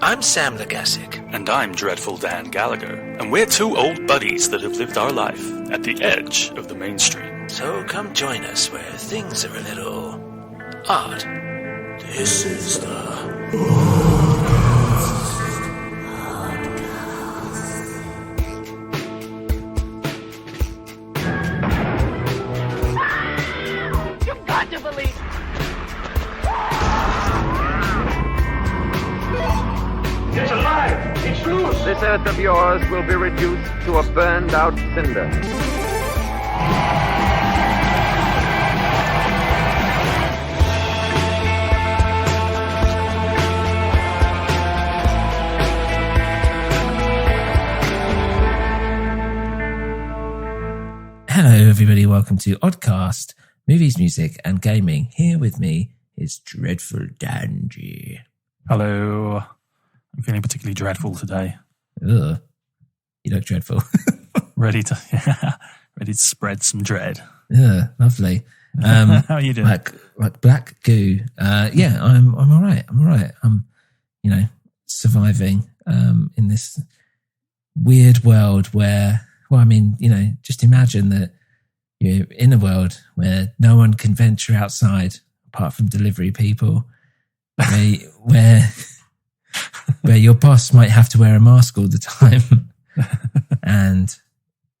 I'm Sam the Gassique. And I'm Dreadful Dan Gallagher. And we're two old buddies that have lived our life at the edge of the mainstream. So come join us where things are a little odd. This is the You've got to believe. It's alive! It's loose! This earth of yours will be reduced to a burned-out cinder. Hello, everybody. Welcome to Oddcast, Movies, Music, and Gaming. Here with me is Dreadful Danji. Hello. I'm feeling particularly dreadful today. Ugh. You look dreadful. Ready to spread some dread. Yeah, lovely. How are you doing? Like black goo. Yeah, I'm all right. I'm, surviving in this weird world where, just imagine that you're in a world where no one can venture outside apart from delivery people, where your boss might have to wear a mask all the time, and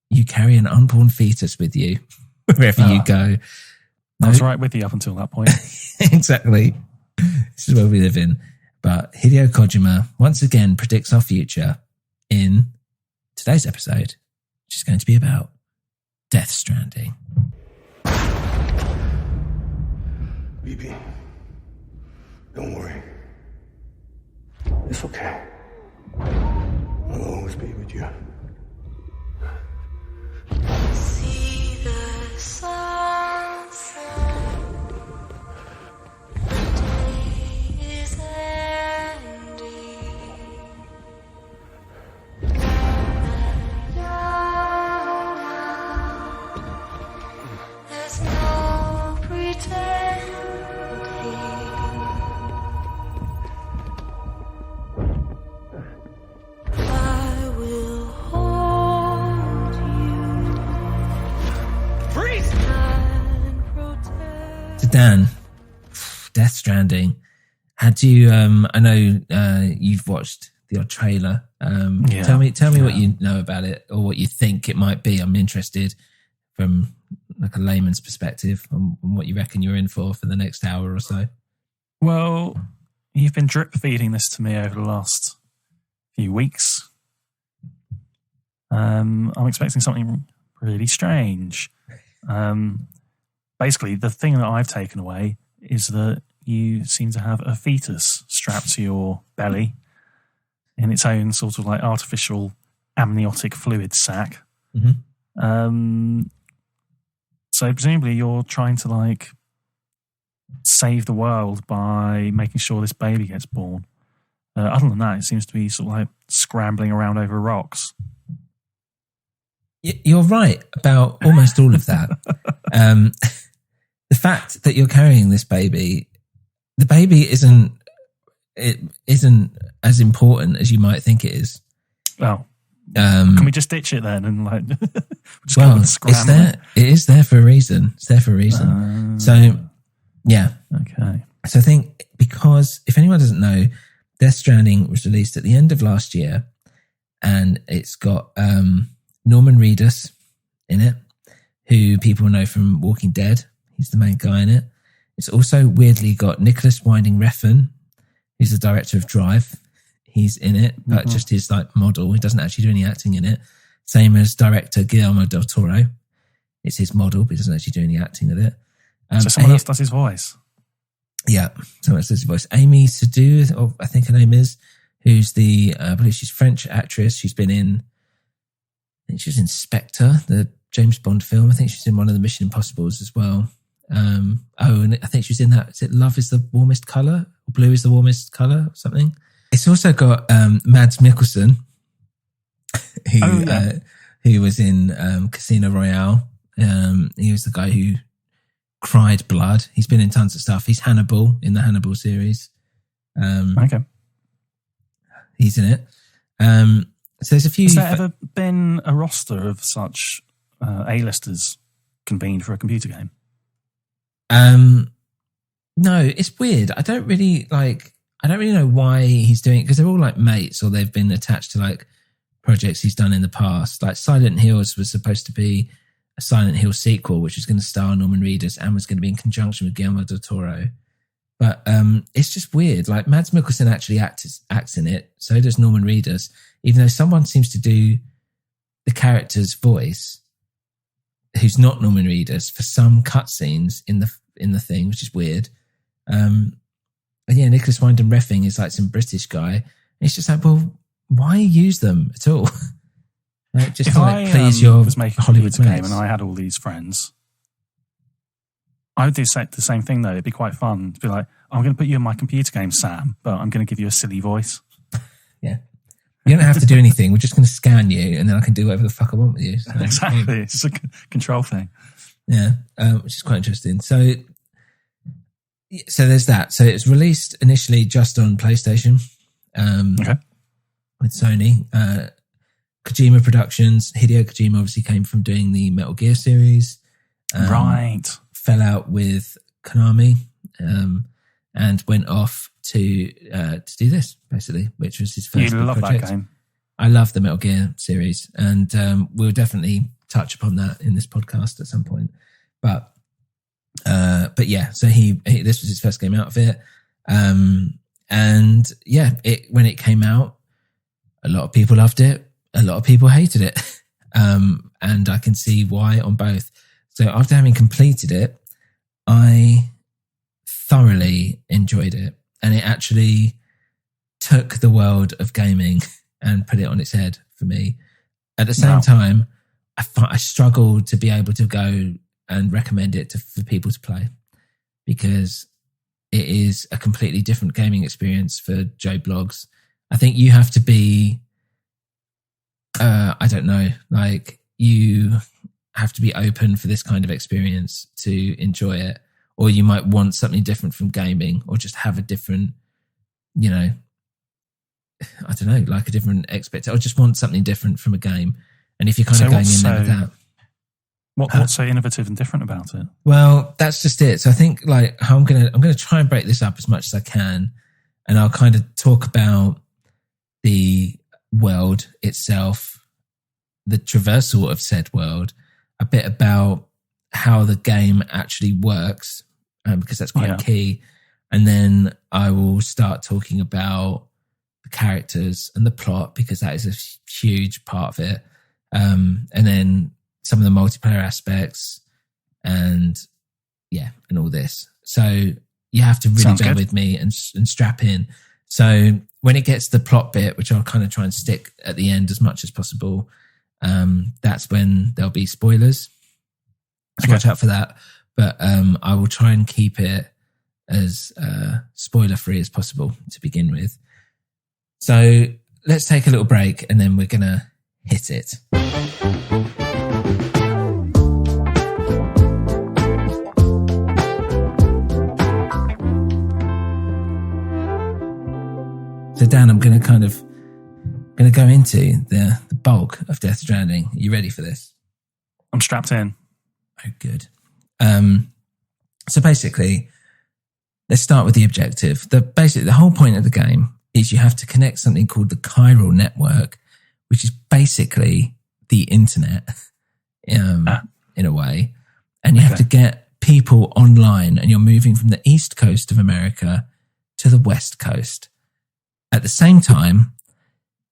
you carry an unborn fetus with you wherever you go. I was right with you up until that point. Exactly. This is where we live in. But Hideo Kojima once again predicts our future in today's episode, which is going to be about Death Stranding. BB, don't worry. It's okay. I'll always be with you. See the sunset. The day is ending. There's no pretending. I will hold you. Freeze! And protect. So Dan, Death Stranding. Had you? I know you've watched the odd trailer. Tell me what you know about it or what you think it might be. I'm interested from like a layman's perspective on what you reckon you're in for the next hour or so. Well, you've been drip feeding this to me over the last few weeks. I'm expecting something really strange. Basically, the thing that I've taken away is that you seem to have a fetus strapped to your belly in its own sort of like artificial amniotic fluid sac. Mm-hmm. So presumably you're trying to like save the world by making sure this baby gets born. Other than that, it seems to be sort of like scrambling around over rocks. You're right about almost all of that. The fact that you're carrying this baby, the baby isn't as important as you might think it is. Oh, can we just ditch it then and like? Just go with the scramble? It's there. It is there for a reason. It's there for a reason. So, yeah. Okay. So I think because if anyone doesn't know, Death Stranding was released at the end of last year, and it's got Norman Reedus in it, who people know from Walking Dead. He's the main guy in it. It's also weirdly got Nicholas Winding Refn, who's the director of Drive. He's in it, but just his like model. He doesn't actually do any acting in it. Same as director Guillermo del Toro. It's his model, but he doesn't actually do any acting with it. So someone else does his voice. Yeah, someone else does his voice. Amy Seydoux, or I think her name is, who's I believe she's a French actress. She's been in, I think she was in Spectre, the James Bond film. I think she's in one of the Mission Impossibles as well. And I think she was in that. Is it Love is the Warmest Colour? Or Blue is the Warmest Colour or something? It's also got Mads Mikkelsen, who was in Casino Royale. He was the guy who cried blood. He's been in tons of stuff. He's Hannibal in the Hannibal series. Okay. he's in it. So there's a few. Has there ever been a roster of such A-listers convened for a computer game? No, it's weird. I don't really know why he's doing it, because they're all like mates, or they've been attached to like projects he's done in the past. Like Silent Hills was supposed to be a Silent Hill sequel, which was going to star Norman Reedus and was going to be in conjunction with Guillermo del Toro. But it's just weird. Like Mads Mikkelsen actually acts in it. So does Norman Reedus, even though someone seems to do the character's voice who's not Norman Reedus for some cutscenes in the thing, which is weird. And yeah, Nicholas Winding Refn is like some British guy. And it's just like, well, why use them at all? Like, just if to like, I please your was making a Hollywood computer game mates. and I had all these friends, I would do the same thing though. It'd be quite fun to be like, I'm going to put you in my computer game, Sam, but I'm going to give you a silly voice. Yeah. You don't have to do anything. We're just going to scan you and then I can do whatever the fuck I want with you. So, Exactly. It's just a control thing. Yeah, which is quite interesting. So there's that. So it was released initially just on PlayStation Okay. with Sony. Kojima Productions. Hideo Kojima obviously came from doing the Metal Gear series. Right. Fell out with Konami and went off to do this, basically, which was his first You big love project. that game. I love the Metal Gear series, and we'll definitely touch upon that in this podcast at some point. But yeah, so he this was his first game out of it, and yeah, when it came out, a lot of people loved it, a lot of people hated it, and I can see why on both. So after having completed it, I thoroughly enjoyed it, and it actually took the world of gaming and put it on its head for me. At the same time, I struggled to be able to go and recommend it for people to play, because it is a completely different gaming experience for Joe Blogs. I think you have to be, I don't know, like you have to be open for this kind of experience to enjoy it, or you might want something different from gaming, or just have a different, you know, I don't know, like a different expectation, or just want something different from a game. And if you're kind of going in there with that. What's so innovative and different about it? Well, that's just it. So I think like how I'm gonna try and break this up as much as I can, and I'll kind of talk about the world itself, the traversal of said world, a bit about how the game actually works, because that's quite key. And then I will start talking about the characters and the plot, because that is a huge part of it. And then some of the multiplayer aspects and all this. So you have to really bear with me and strap in. So when it gets to the plot bit, which I'll kind of try and stick at the end as much as possible, that's when there'll be spoilers. So watch out for that. But I will try and keep it as spoiler free as possible to begin with. So let's take a little break and then we're going to hit it. So Dan, I'm going to go into the bulk of Death Stranding. Are you ready for this? I'm strapped in. Oh, good. So basically, let's start with the objective. The whole point of the game is you have to connect something called the chiral network, which is basically the internet, in a way. And you have to get people online, and you're moving from the east coast of America to the west coast. At the same time,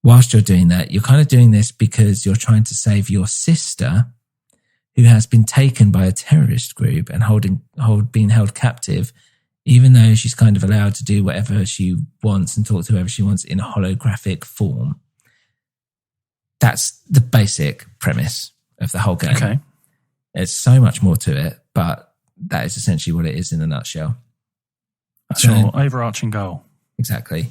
whilst you're doing that, you're kind of doing this because you're trying to save your sister, who has been taken by a terrorist group and being held captive, even though she's kind of allowed to do whatever she wants and talk to whoever she wants in a holographic form. That's the basic premise of the whole game. Okay. There's so much more to it, but that is essentially what it is in a nutshell. That's your overarching goal. Exactly.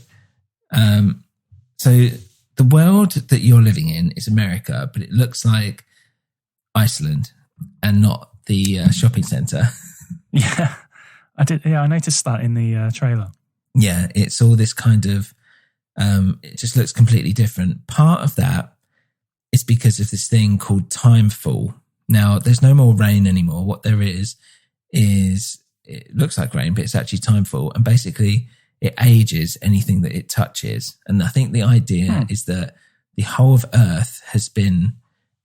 So the world that you're living in is America, but it looks like Iceland and not the shopping centre. Yeah, I did. Yeah, I noticed that in the trailer. Yeah, it's all this kind of It just looks completely different. Part of that is because of this thing called timefall. Now, there's no more rain anymore. What there is it looks like rain, but it's actually timefall. And basically, it ages anything that it touches. And I think the idea is that the whole of Earth has been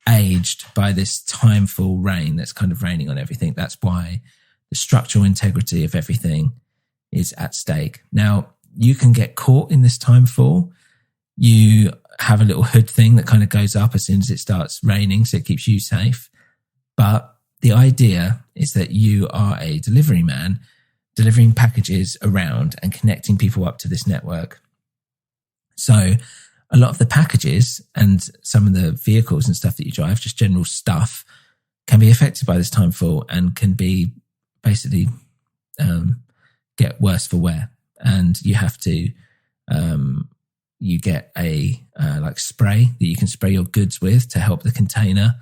aged by this timefall rain that's kind of raining on everything. That's why the structural integrity of everything is at stake. Now, you can get caught in this timefall. You have a little hood thing that kind of goes up as soon as it starts raining, so it keeps you safe. But the idea is that you are a delivery man delivering packages around and connecting people up to this network. So a lot of the packages and some of the vehicles and stuff that you drive, just general stuff, can be affected by this timefall and can be basically get worse for wear. And you have to, you get a like spray that you can spray your goods with to help the container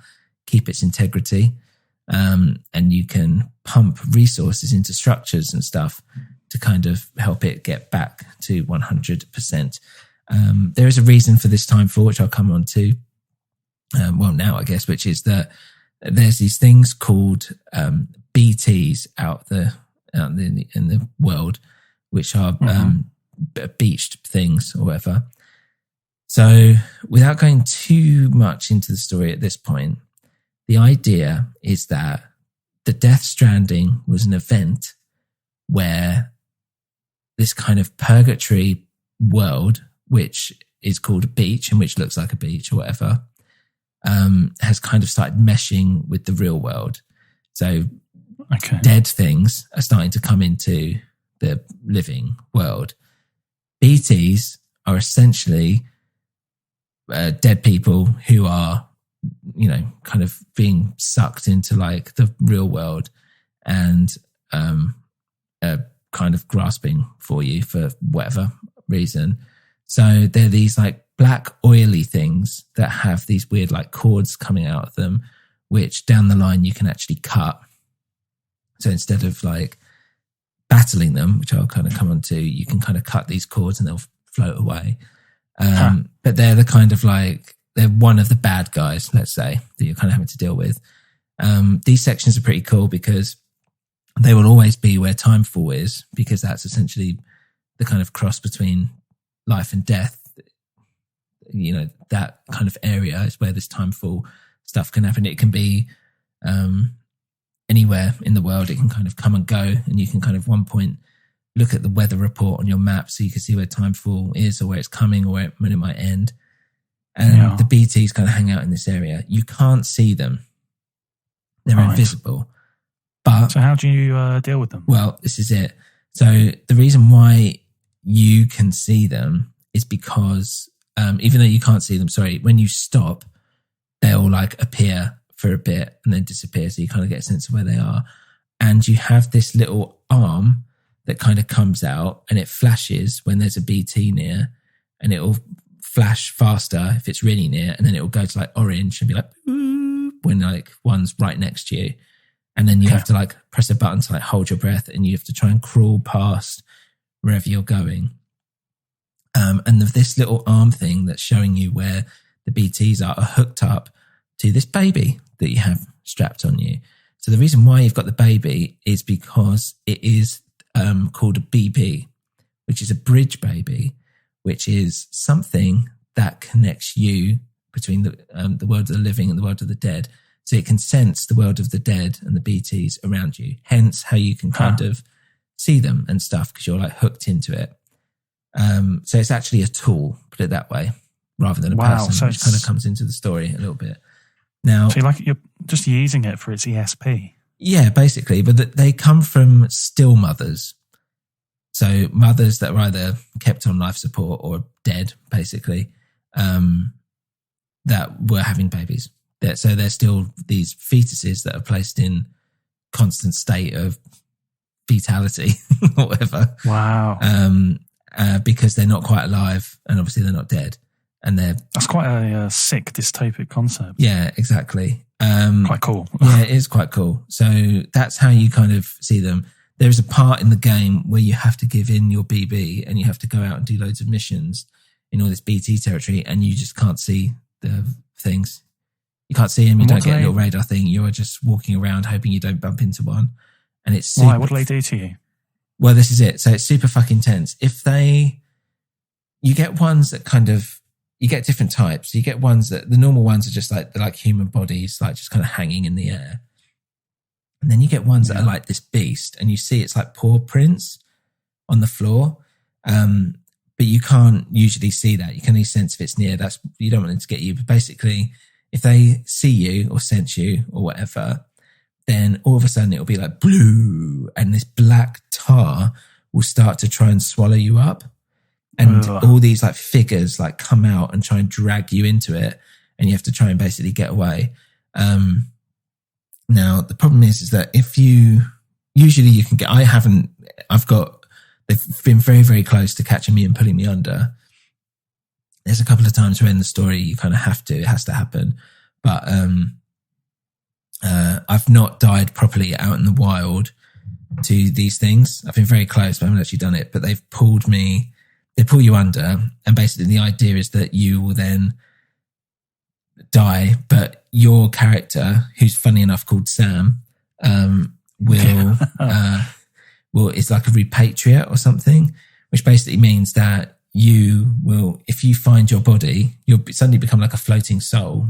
keep its integrity. And you can pump resources into structures and stuff to kind of help it get back to 100%. There is a reason for this timefall, which I'll come on to. Now, I guess, which is that there's these things called BTs out in the world, which are beached things or whatever. So without going too much into the story at this point, the idea is that the Death Stranding was an event where this kind of purgatory world, which is called a beach and which looks like a beach or whatever, has kind of started meshing with the real world. So dead things are starting to come into the living world. BTs are essentially dead people who are, kind of being sucked into like the real world and kind of grasping for you for whatever reason. So they're these like black oily things that have these weird like cords coming out of them, which down the line you can actually cut. So instead of like battling them, which I'll kind of come on to, you can kind of cut these cords and they'll float away. But they're the kind of like, they're one of the bad guys, let's say, that you're kind of having to deal with. These sections are pretty cool because they will always be where timefall is, because that's essentially the kind of cross between life and death. That kind of area is where this timefall stuff can happen. It can be anywhere in the world. It can kind of come and go, and you can kind of one point look at the weather report on your map so you can see where timefall is or where it's coming or when it might end. And the BTs kind of hang out in this area. You can't see them. They're invisible. But so how do you deal with them? Well, this is it. So the reason why you can see them is because even though you can't see them, when you stop, they'll like appear for a bit and then disappear. So you kind of get a sense of where they are. And you have this little arm that kind of comes out and it flashes when there's a BT near, and it'll flash faster if it's really near, and then it'll go to like orange and be like boop when like one's right next to you. And then you have to like press a button to like hold your breath, and you have to try and crawl past wherever you're going. And this little arm thing that's showing you where the BTs are hooked up to this baby that you have strapped on you. So the reason why you've got the baby is because it is called a BB, which is a bridge baby, which is something that connects you between the world of the living and the world of the dead. So it can sense the world of the dead and the BTs around you, hence how you can kind of see them and stuff, because you're like hooked into it. So it's actually a tool, put it that way, rather than a person, so which kind of comes into the story a little bit. Now, so you're just using it for its ESP. Yeah, basically, but they come from still mothers. So mothers that were either kept on life support or dead, basically, that were having babies. So they're still these fetuses that are placed in constant state of fetality or whatever. Wow. Because they're not quite alive, and obviously they're not dead. And that's quite a sick dystopic concept. Yeah, exactly. Quite cool. Yeah, it is quite cool. So that's how you kind of see them. There's a part in the game where you have to give in your BB and you have to go out and do loads of missions in all this BT territory, and you just can't see the things. You can't see them. You And don't what get a do little radar thing. You're just walking around hoping you don't bump into one. And it's Why? What do they do to you? well, this is it. So it's super fucking tense. You get ones that kind of, you get different types. You get ones that, the normal ones are just like, they're like human bodies, like just kind of hanging in the air. And then you get ones that are like this beast, and you see it's like paw prints on the floor. But you can't usually see that. You can only sense if it's near. You don't want it to get you. But basically, if they see you or sense you or whatever, then all of a sudden it'll be like blue, and this black tar will start to try and swallow you up. And all these like figures like come out and try and drag you into it, and you have to try and basically get away. Now the problem is that if you can get, they've been very, very close to catching me and pulling me under. There's a couple of times where in the story you kind of it has to happen. But I've not died properly out in the wild to these things. I've been very close, but I haven't actually done it. But they pull you under, and basically the idea is that you will then die, but your character, who's funny enough called Sam, will it's like a repatriate or something, which basically means that you will, if you find your body, you'll suddenly become like a floating soul.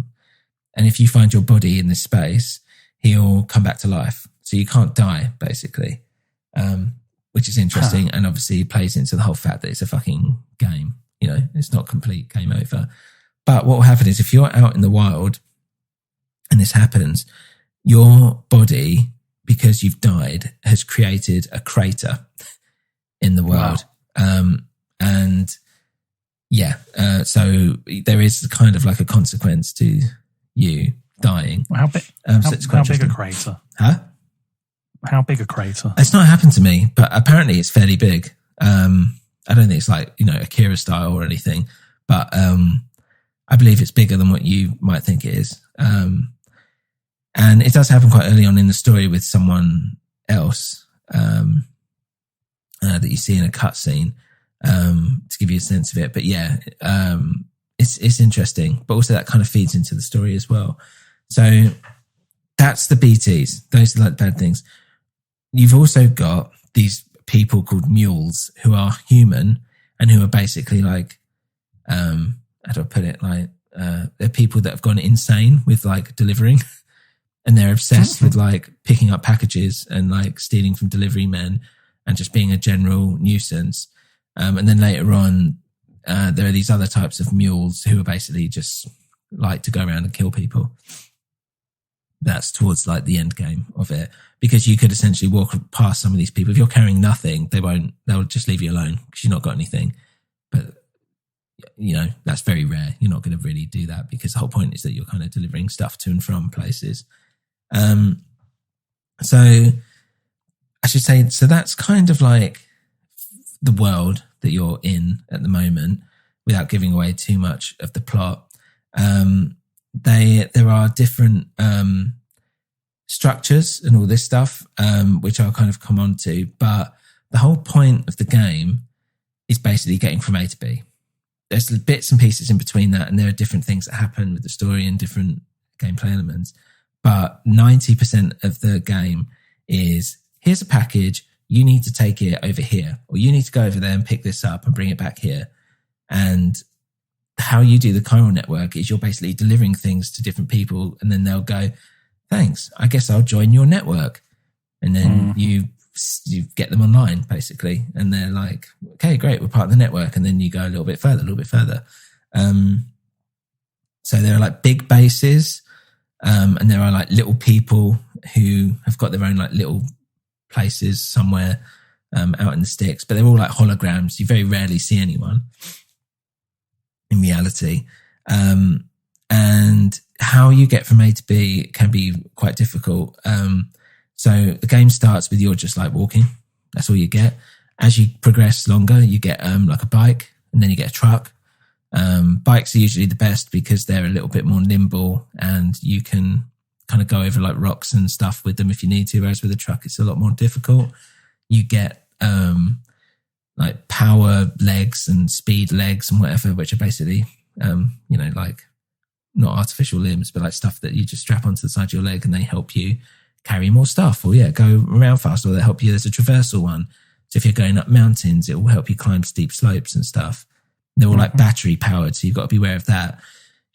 And if you find your body in this space, he'll come back to life. So you can't die, basically, which is interesting. And obviously plays into the whole fact that it's a fucking game. You know, it's not complete game over. But what will happen is if you're out in the wild and this happens, your body, because you've died, has created a crater in the world. Wow. So there is kind of like a consequence to you dying. How big? How big a crater? Huh? How big a crater? It's not happened to me, but apparently it's fairly big. I don't think it's like, Akira style or anything, but I believe it's bigger than what you might think it is. And it does happen quite early on in the story with someone else that you see in a cutscene to give you a sense of it. But yeah, it's interesting, but also that kind of feeds into the story as well. So that's the BTs. Those are like bad things. You've also got these people called mules who are human and who are basically like, how do I put it? Like, they're people that have gone insane with like delivering. And they're obsessed with like picking up packages and like stealing from delivery men and just being a general nuisance. And then later on, there are these other types of mules who are basically just like to go around and kill people. That's towards like the end game of it, because you could essentially walk past some of these people. If you're carrying nothing, they'll just leave you alone because you've not got anything. But that's very rare. You're not going to really do that because the whole point is that you're kind of delivering stuff to and from places. So I should say, so that's kind of like the world that you're in at the moment without giving away too much of the plot. There are different, structures and all this stuff, which I'll kind of come on to, but the whole point of the game is basically getting from A to B. There's bits and pieces in between that, and there are different things that happen with the story and different gameplay elements. But 90% of the game is, here's a package, you need to take it over here, or you need to go over there and pick this up and bring it back here. And how you do the chiral network is you're basically delivering things to different people, and then they'll go, thanks, I guess I'll join your network. And then you get them online, basically. And they're like, okay, great, we're part of the network. And then you go a little bit further. So there are like big bases, and there are like little people who have got their own like little places somewhere out in the sticks, but they're all like holograms. You very rarely see anyone in reality. And how you get from A to B can be quite difficult. So the game starts with you're just like walking. That's all you get. As you progress longer, you get like a bike, and then you get a truck. Bikes are usually the best because they're a little bit more nimble, and you can kind of go over like rocks and stuff with them if you need to. Whereas with a truck, it's a lot more difficult. You get like power legs and speed legs and whatever, which are basically, like not artificial limbs, but like stuff that you just strap onto the side of your leg and they help you carry more stuff or go around faster, or they help you. There's a traversal one. So if you're going up mountains, it will help you climb steep slopes and stuff. They're all like battery powered. So you've got to be aware of that.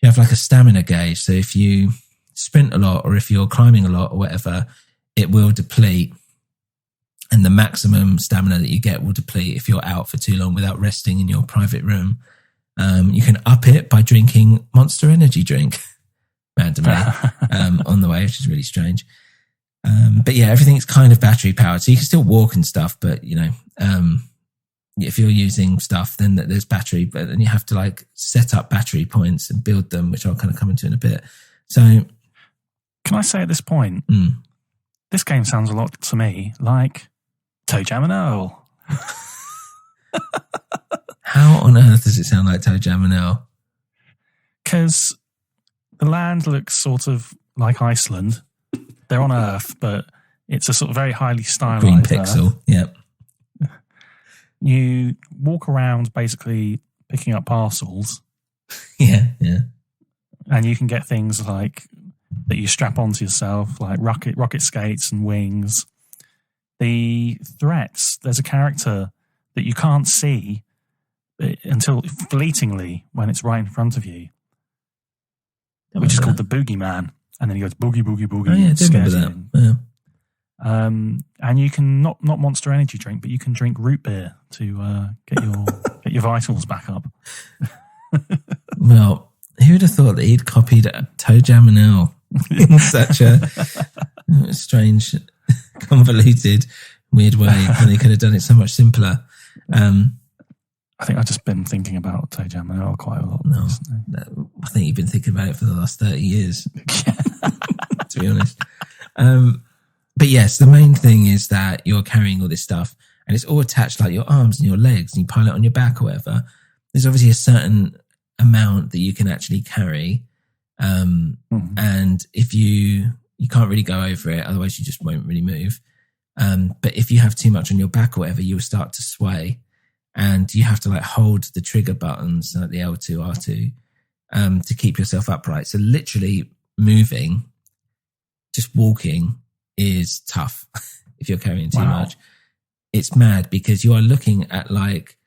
You have like a stamina gauge. So if you sprint a lot or if you're climbing a lot or whatever, it will deplete. And the maximum stamina that you get will deplete if you're out for too long without resting in your private room. You can up it by drinking Monster Energy drink randomly on the way, which is really strange. But yeah, everything's kind of battery powered. So you can still walk and stuff, but if you're using stuff, then there's battery, but then you have to like set up battery points and build them, which I'll kind of come into in a bit. So can I say at this point, this game sounds a lot to me like Toe Jam and Earl. How on earth does it sound like Toe Jam and Earl? Because the land looks sort of like Iceland. They're on Earth, but it's a sort of very highly stylized green pixel. Earth. Yep. You walk around basically picking up parcels. Yeah. And you can get things like that you strap onto yourself, like rocket skates and wings. The threats, there's a character that you can't see until fleetingly when it's right in front of you, which is called the Boogeyman. And then he goes boogie, boogie, boogie. Oh yeah, I do remember that. Yeah. And you can not Monster Energy drink, but you can drink root beer to get your vitals back up. Well, who would have thought that he'd copied Toe Jam and Earl in such a strange, convoluted, weird way when he could have done it so much simpler? I think I've just been thinking about Toe Jam and Earl quite a lot. No, I think you've been thinking about it for the last 30 years, to be honest. But yes, the main thing is that you're carrying all this stuff and it's all attached like your arms and your legs and you pile it on your back or whatever. There's obviously a certain amount that you can actually carry. And if you can't really go over it, otherwise you just won't really move. But if you have too much on your back or whatever, you'll start to sway. And you have to like hold the trigger buttons, like the L2, R2, to keep yourself upright. So literally moving, just walking is tough if you're carrying too much. It's mad because you are looking at like,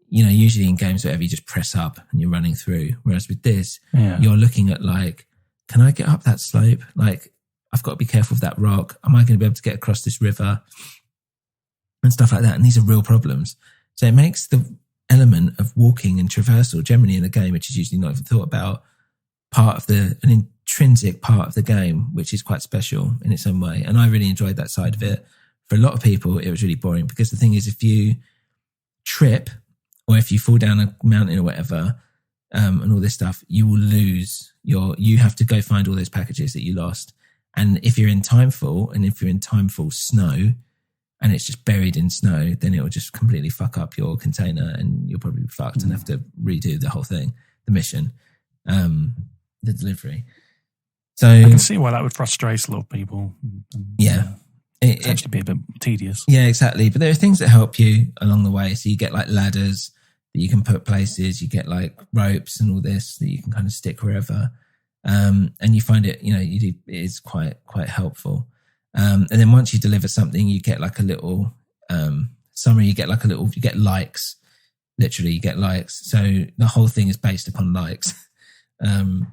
usually in games, whatever, you just press up and you're running through. Whereas with this, you're looking at like, can I get up that slope? Like, I've got to be careful of that rock. Am I going to be able to get across this river? And stuff like that. And these are real problems. So it makes the element of walking and traversal generally in the game, which is usually not even thought about, an intrinsic part of the game, which is quite special in its own way. And I really enjoyed that side of it. For a lot of people, it was really boring because the thing is, if you trip or if you fall down a mountain or whatever, and all this stuff, you will lose you have to go find all those packages that you lost. And if you're in Timefall and if you're in Timefall snow, and it's just buried in snow, then it will just completely fuck up your container and you'll probably be fucked and have to redo the whole thing, the mission, the delivery. So I can see why that would frustrate a lot of people. Yeah. It actually be a bit tedious. Yeah, exactly. But there are things that help you along the way. So you get like ladders that you can put places, you get like ropes and all this that you can kind of stick wherever. And you find it, it is quite helpful. And then once you deliver something, you get like a little summary, you get likes. Literally, you get likes. So the whole thing is based upon likes. And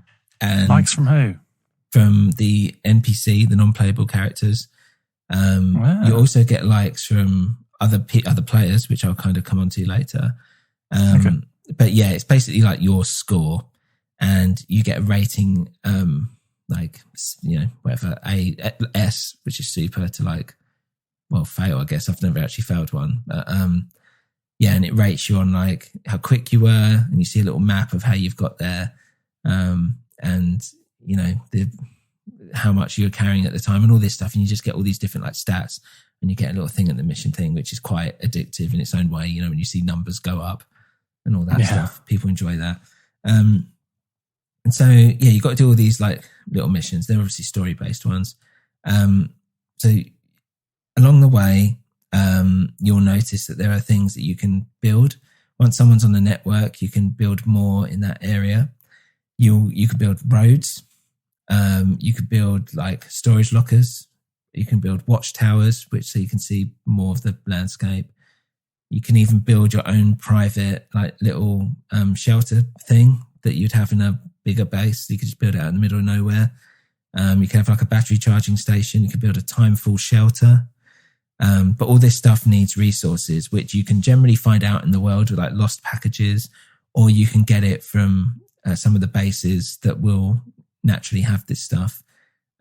likes from who? From the NPC, the non-playable characters. Wow. You also get likes from other players, which I'll kind of come on to later. Okay. But yeah, it's basically like your score, and you get a rating. Whatever, S, which is super, to like, fail, I guess. I've never actually failed one. But, and it rates you on like how quick you were, and you see a little map of how you've got there. And how much you're carrying at the time and all this stuff. And you just get all these different like stats, and you get a little thing at the mission thing, which is quite addictive in its own way. When you see numbers go up and all that stuff, people enjoy that. And so, you got to do all these like little missions. They're obviously story-based ones. So along the way, you'll notice that there are things that you can build. Once someone's on the network, you can build more in that area. You can build roads. You could build like storage lockers. You can build watchtowers, which so you can see more of the landscape. You can even build your own private, like little shelter thing that you'd have in a bigger base. You could just build it out in the middle of nowhere. You can have like a battery charging station. You can build a timefall shelter. But all this stuff needs resources, which you can generally find out in the world with like lost packages, or you can get it from some of the bases that will naturally have this stuff.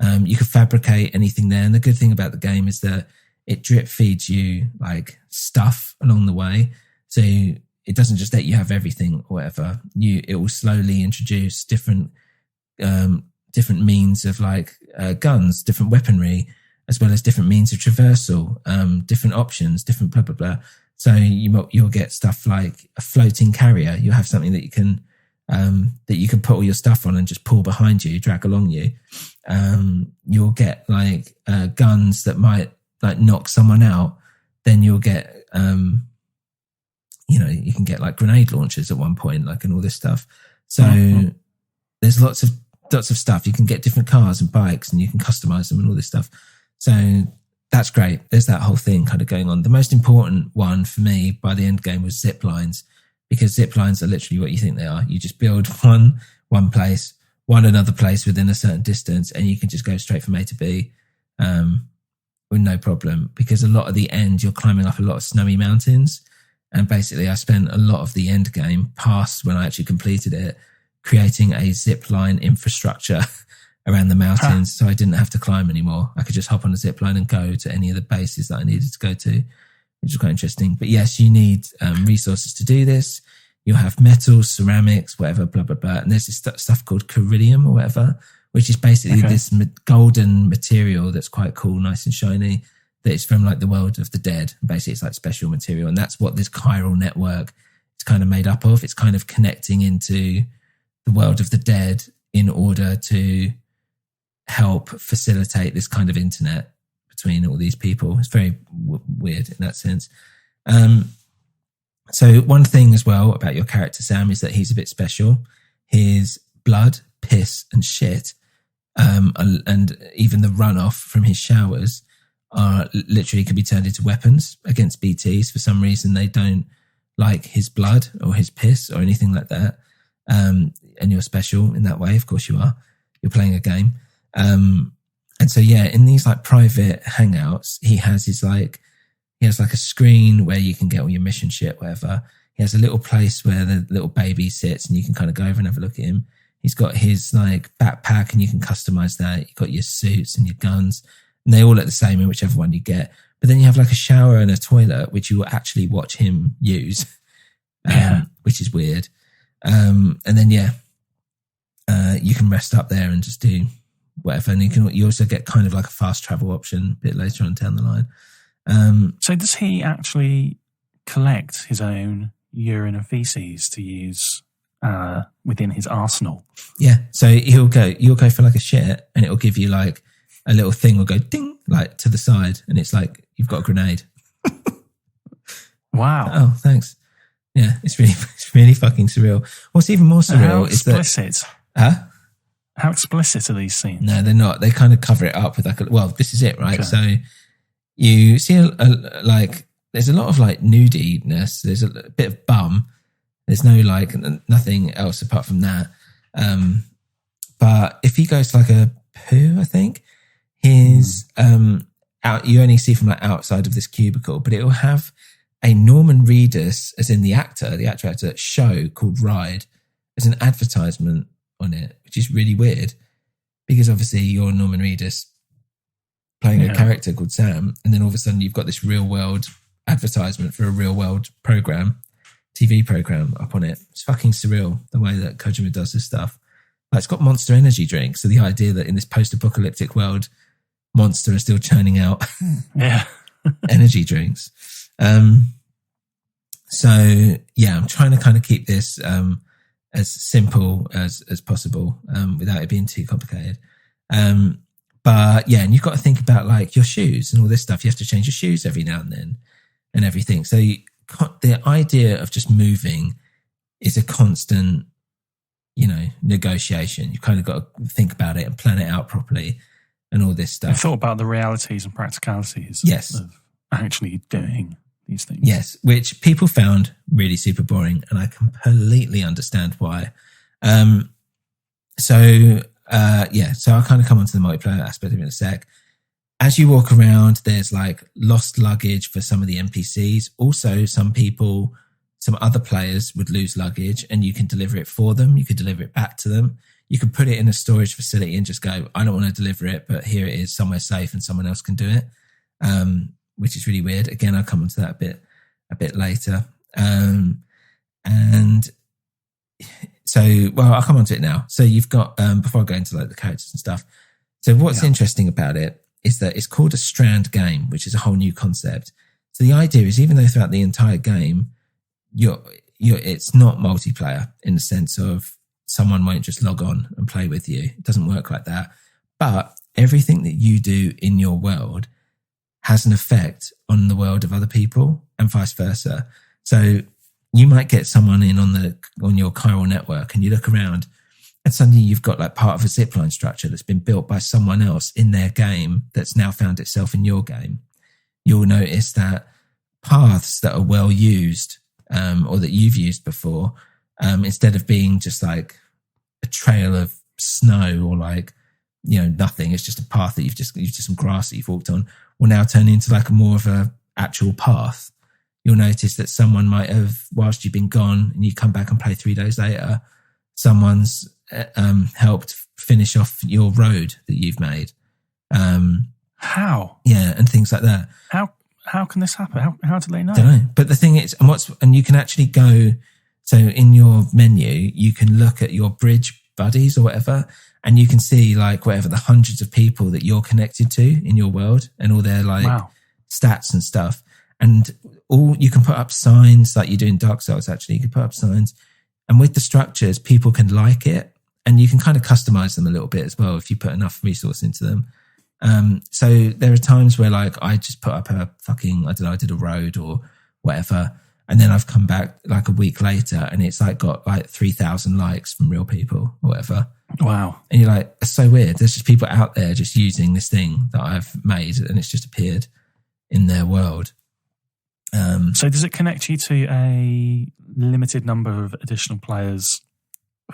You can fabricate anything there. And the good thing about the game is that it drip feeds you like stuff along the way. So it doesn't just let you have everything or whatever. It will slowly introduce different means of like guns, different weaponry, as well as different means of traversal, different options, different blah, blah, blah. So you'll get stuff like a floating carrier. You'll have something that you can put all your stuff on and just pull behind you, drag along you. You'll get like guns that might like knock someone out. Then you'll get, you can get like grenade launchers at one point, like, and all this stuff. So there's lots of stuff. You can get different cars and bikes and you can customize them and all this stuff. So that's great. There's that whole thing kind of going on. The most important one for me by the end game was zip lines, because zip lines are literally what you think they are. You just build one place, another place within a certain distance, and you can just go straight from A to B with no problem. Because a lot of the end, you're climbing up a lot of snowy mountains. And basically, I spent a lot of the end game, past when I actually completed it, creating a zip line infrastructure around the mountains, so I didn't have to climb anymore. I could just hop on a zip line and go to any of the bases that I needed to go to, which is quite interesting. But yes, you need resources to do this. You'll have metals, ceramics, whatever, blah, blah, blah. And there's this stuff called Ceridium or whatever, which is basically this golden material that's quite cool, nice and shiny, that is from like the world of the dead. Basically, it's like special material. And that's what this chiral network is kind of made up of. It's kind of connecting into the world of the dead in order to help facilitate this kind of internet between all these people. It's very weird in that sense. So one thing as well about your character, Sam, is that he's a bit special. His blood, piss and shit, and even the runoff from his showers are literally can be turned into weapons against BTs. For some reason, they don't like his blood or his piss or anything like that. And you're special in that way. Of course you are. You're playing a game. And so, yeah, in these like private hangouts, he has like a screen where you can get all your mission shit, whatever. He has a little place where the little baby sits and you can kind of go over and have a look at him. He's got his like backpack and you can customize that. You've got your suits and your guns and they all look the same in whichever one you get. But then you have like a shower and a toilet, which you will actually watch him use, which is weird. And then, you can rest up there and just do whatever. And you also get kind of like a fast travel option a bit later on down the line. So does he actually collect his own urine and feces to use within his arsenal? Yeah. So you'll go for like a shit and it'll give you like a little thing will go ding, like to the side. And it's like, you've got a grenade. Wow. Oh, thanks. Yeah. It's really fucking surreal. What's even more surreal is that... How explicit? How explicit are these scenes? No, they're not. They kind of cover it up with like, well, this is it, right? Okay. So you see like, there's a lot of like nudiness. There's a bit of bum. There's no like nothing else apart from that. But if he goes to like a poo, I think his, you only see from like outside of this cubicle, but it will have a Norman Reedus, as in the actor show called Ride, as an advertisement on it, which is really weird because obviously you're Norman Reedus playing a character called Sam, and then all of a sudden you've got this real world advertisement for a real world TV program up on it. It's fucking surreal the way that Kojima does this stuff. Like, it's got Monster energy drinks, so the idea that in this post-apocalyptic world, Monster is still churning out energy drinks. So yeah, I'm trying to kind of keep this as simple as possible without it being too complicated. But yeah, and you've got to think about like your shoes and all this stuff. You have to change your shoes every now and then and everything. So the idea of just moving is a constant, negotiation. You kind of got to think about it and plan it out properly and all this stuff. I've thought about the realities and practicalities of actually doing these things. Yes, which people found really super boring, and I completely understand why. So I'll kind of come on to the multiplayer aspect of it in a sec. As you walk around, there's like lost luggage for some of the NPCs. Also, some other players would lose luggage and you can deliver it for them. You could deliver it back to them. You could put it in a storage facility and just go, I don't want to deliver it, but here it is somewhere safe and someone else can do it. Which is really weird. Again, I'll come on to that a bit later. And so, I'll come on to it now. So you've got, before I go into like the characters and stuff. So what's interesting about it is that it's called a strand game, which is a whole new concept. So the idea is, even though throughout the entire game, it's not multiplayer in the sense of someone won't just log on and play with you. It doesn't work like that. But everything that you do in your world has an effect on the world of other people and vice versa. So you might get someone in on your chiral network and you look around and suddenly you've got like part of a zipline structure that's been built by someone else in their game that's now found itself in your game. You'll notice that paths that are well used or that you've used before, instead of being just like a trail of snow or like, nothing, it's just a path that you've just some grass that you've walked on, will now turn into like more of a actual path. You'll notice that someone might have, whilst you've been gone and you come back and play 3 days later, someone's helped finish off your road that you've made. How? Yeah, and things like that. How can this happen? How do they know? I don't know. But the thing is, and you can actually go, so in your menu, you can look at your bridge buddies or whatever, and you can see like whatever the hundreds of people that you're connected to in your world and all their like stats and stuff. And you can put up signs like you do in Dark Souls, actually. You can put up signs, and with the structures, people can like it, and you can kind of customize them a little bit as well if you put enough resource into them. So there are times where like I just put up a fucking, I don't know, I did a road or whatever, and then I've come back like a week later and it's like got like 3,000 likes from real people or whatever. Wow. And you're like, it's so weird. There's just people out there just using this thing that I've made and it's just appeared in their world. So does it connect you to a limited number of additional players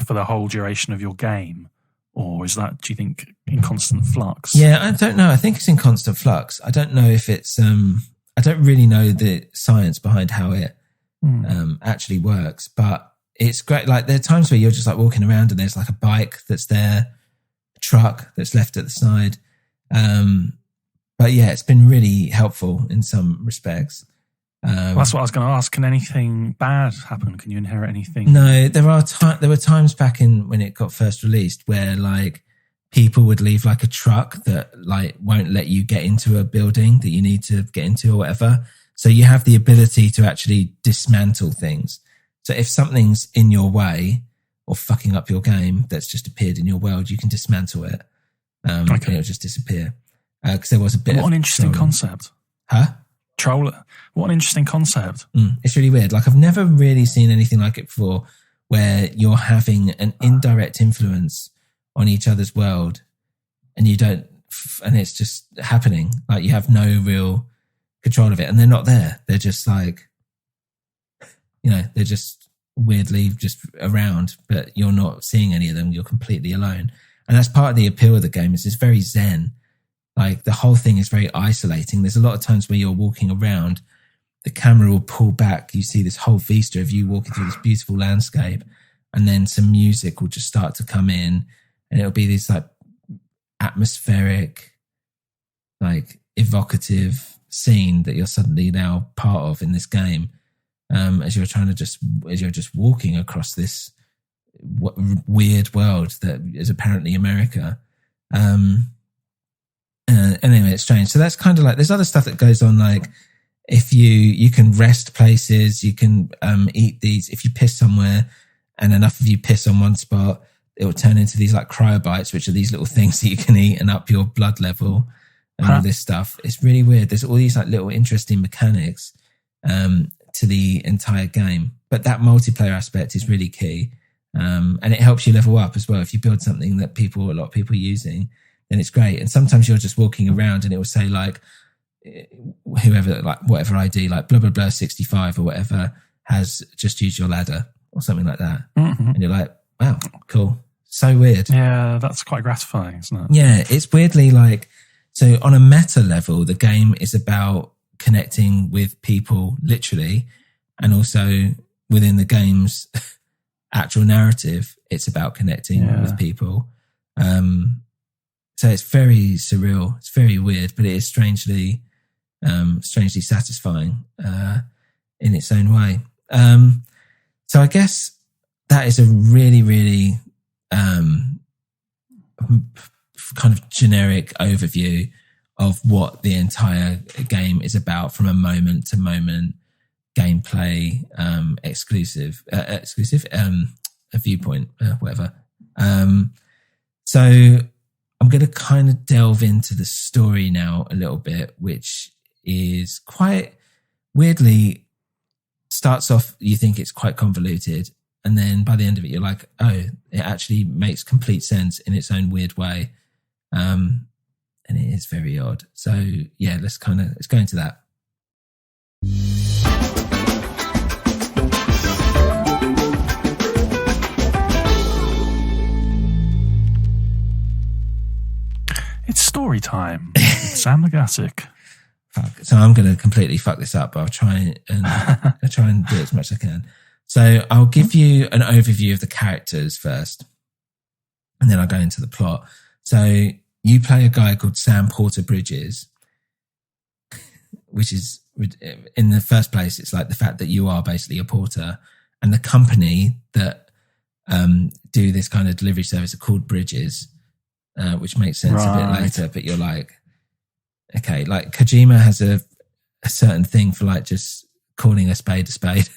for the whole duration of your game? Or is that, do you think, in constant flux? Yeah, I don't know. I think it's in constant flux. I don't know if it's, I don't really know the science behind how it actually works, but it's great. Like there are times where you're just like walking around and there's like a bike that's there, a truck that's left at the side. But yeah, it's been really helpful in some respects. Well, that's what I was going to ask. Can anything bad happen? Can you inherit anything? No, there were times back in when it got first released where like people would leave like a truck that like won't let you get into a building that you need to get into or whatever. So you have the ability to actually dismantle things. So if something's in your way or fucking up your game that's just appeared in your world, you can dismantle it. And it'll just disappear. Because there was a bit. What an interesting concept. Huh? What an interesting concept. It's really weird. Like I've never really seen anything like it before where you're having an indirect influence on each other's world and it's just happening. Like you have no real control of it and they're not there. They're just like, they're just weirdly just around, but you're not seeing any of them. You're completely alone. And that's part of the appeal of the game is it's very zen. Like the whole thing is very isolating. There's a lot of times where you're walking around, the camera will pull back. You see this whole vista of you walking through this beautiful landscape, and then some music will just start to come in, and it'll be this like atmospheric, like evocative scene that you're suddenly now part of in this game. As you're just walking across this weird world that is apparently America. Anyway, it's strange. So that's kind of like, there's other stuff that goes on. Like if you can rest places, you can eat these. If you piss somewhere and enough of you piss on one spot, it will turn into these like cryobites, which are these little things that you can eat and up your blood level and all this stuff. It's really weird. There's all these like little interesting mechanics to the entire game, but that multiplayer aspect is really key. And it helps you level up as well. If you build something that a lot of people are using, then it's great. And sometimes you're just walking around and it will say like, whoever, like whatever ID, like blah, blah, blah, 65 or whatever has just used your ladder or something like that. Mm-hmm. And you're like, wow, cool. So weird. Yeah, that's quite gratifying, isn't it? Yeah, it's weirdly like, so on a meta level, the game is about connecting with people literally, and also within the game's actual narrative, it's about connecting with people. So it's very surreal. It's very weird, but it is strangely satisfying in its own way. So I guess that is a really, really kind of generic overview of what the entire game is about from a moment to moment gameplay exclusive a viewpoint, whatever. So I'm going to kind of delve into the story now a little bit, which is quite weirdly starts off, you think it's quite convoluted. And then by the end of it, you're like, oh, it actually makes complete sense in its own weird way. And it is very odd. So yeah, let's go into that. It's story time. Sam the Gassique. Fuck. So I'm going to completely fuck this up, but I'll try and do as much as I can. So I'll give you an overview of the characters first, and then I'll go into the plot. So you play a guy called Sam Porter Bridges, which is, in the first place, it's like the fact that you are basically a porter, and the company that do this kind of delivery service are called Bridges, which makes sense a bit later. But you're like, okay, like Kojima has a certain thing for like just calling a spade a spade.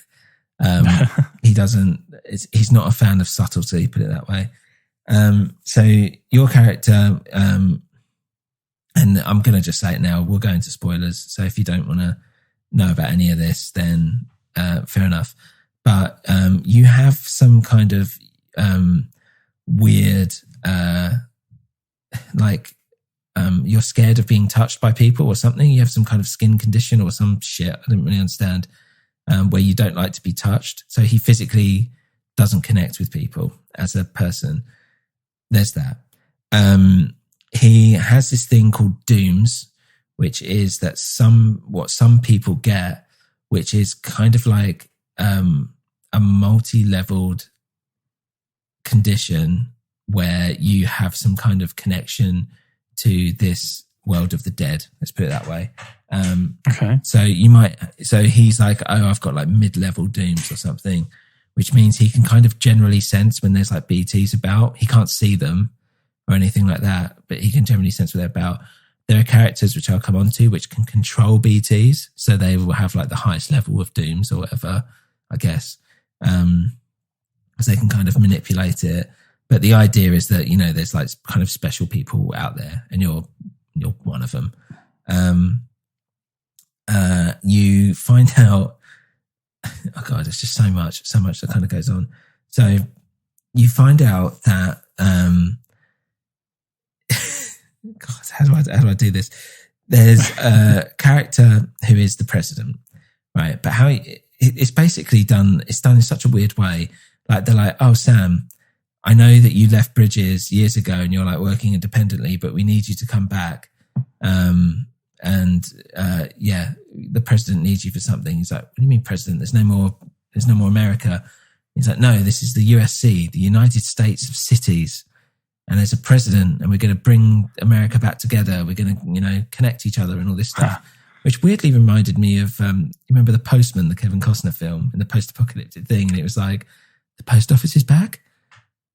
He's not a fan of subtlety, put it that way. So your character, and I'm going to just say it now, we'll go into spoilers. So if you don't want to know about any of this, then fair enough. But you have some kind of weird, you're scared of being touched by people or something. You have some kind of skin condition or some shit. I didn't really understand. Where you don't like to be touched. So he physically doesn't connect with people as a person. There's that. He has this thing called dooms, which is that what some people get, which is kind of like a multi-leveled condition where you have some kind of connection to this world of the dead. Let's put it that way. Okay. So he's like, oh, I've got like mid-level dooms or something, which means he can kind of generally sense when there's like BTs about. He can't see them or anything like that, but he can generally sense what they're about. There are characters which I'll come on to which can control BTs. So they will have like the highest level of dooms or whatever, I guess. Because they can kind of manipulate it. But the idea is that, you know, there's like kind of special people out there and you're one of them. You find out, oh God, there's just so much that kind of goes on. So you find out that, God, how do I do this? There's a character who is the president, right? But how it's basically done, it's done in such a weird way. Like they're like, oh, Sam, I know that you left Bridges years ago and you're like working independently, but we need you to come back. The president needs you for something. He's like, what do you mean, president? There's no more America. He's like, no, this is the USC, the United States of Cities. And there's a president and we're going to bring America back together. We're going to, you know, connect each other and all this stuff, which weirdly reminded me of, you remember The Postman, the Kevin Costner film, and the post-apocalyptic thing. And it was like, the post office is back.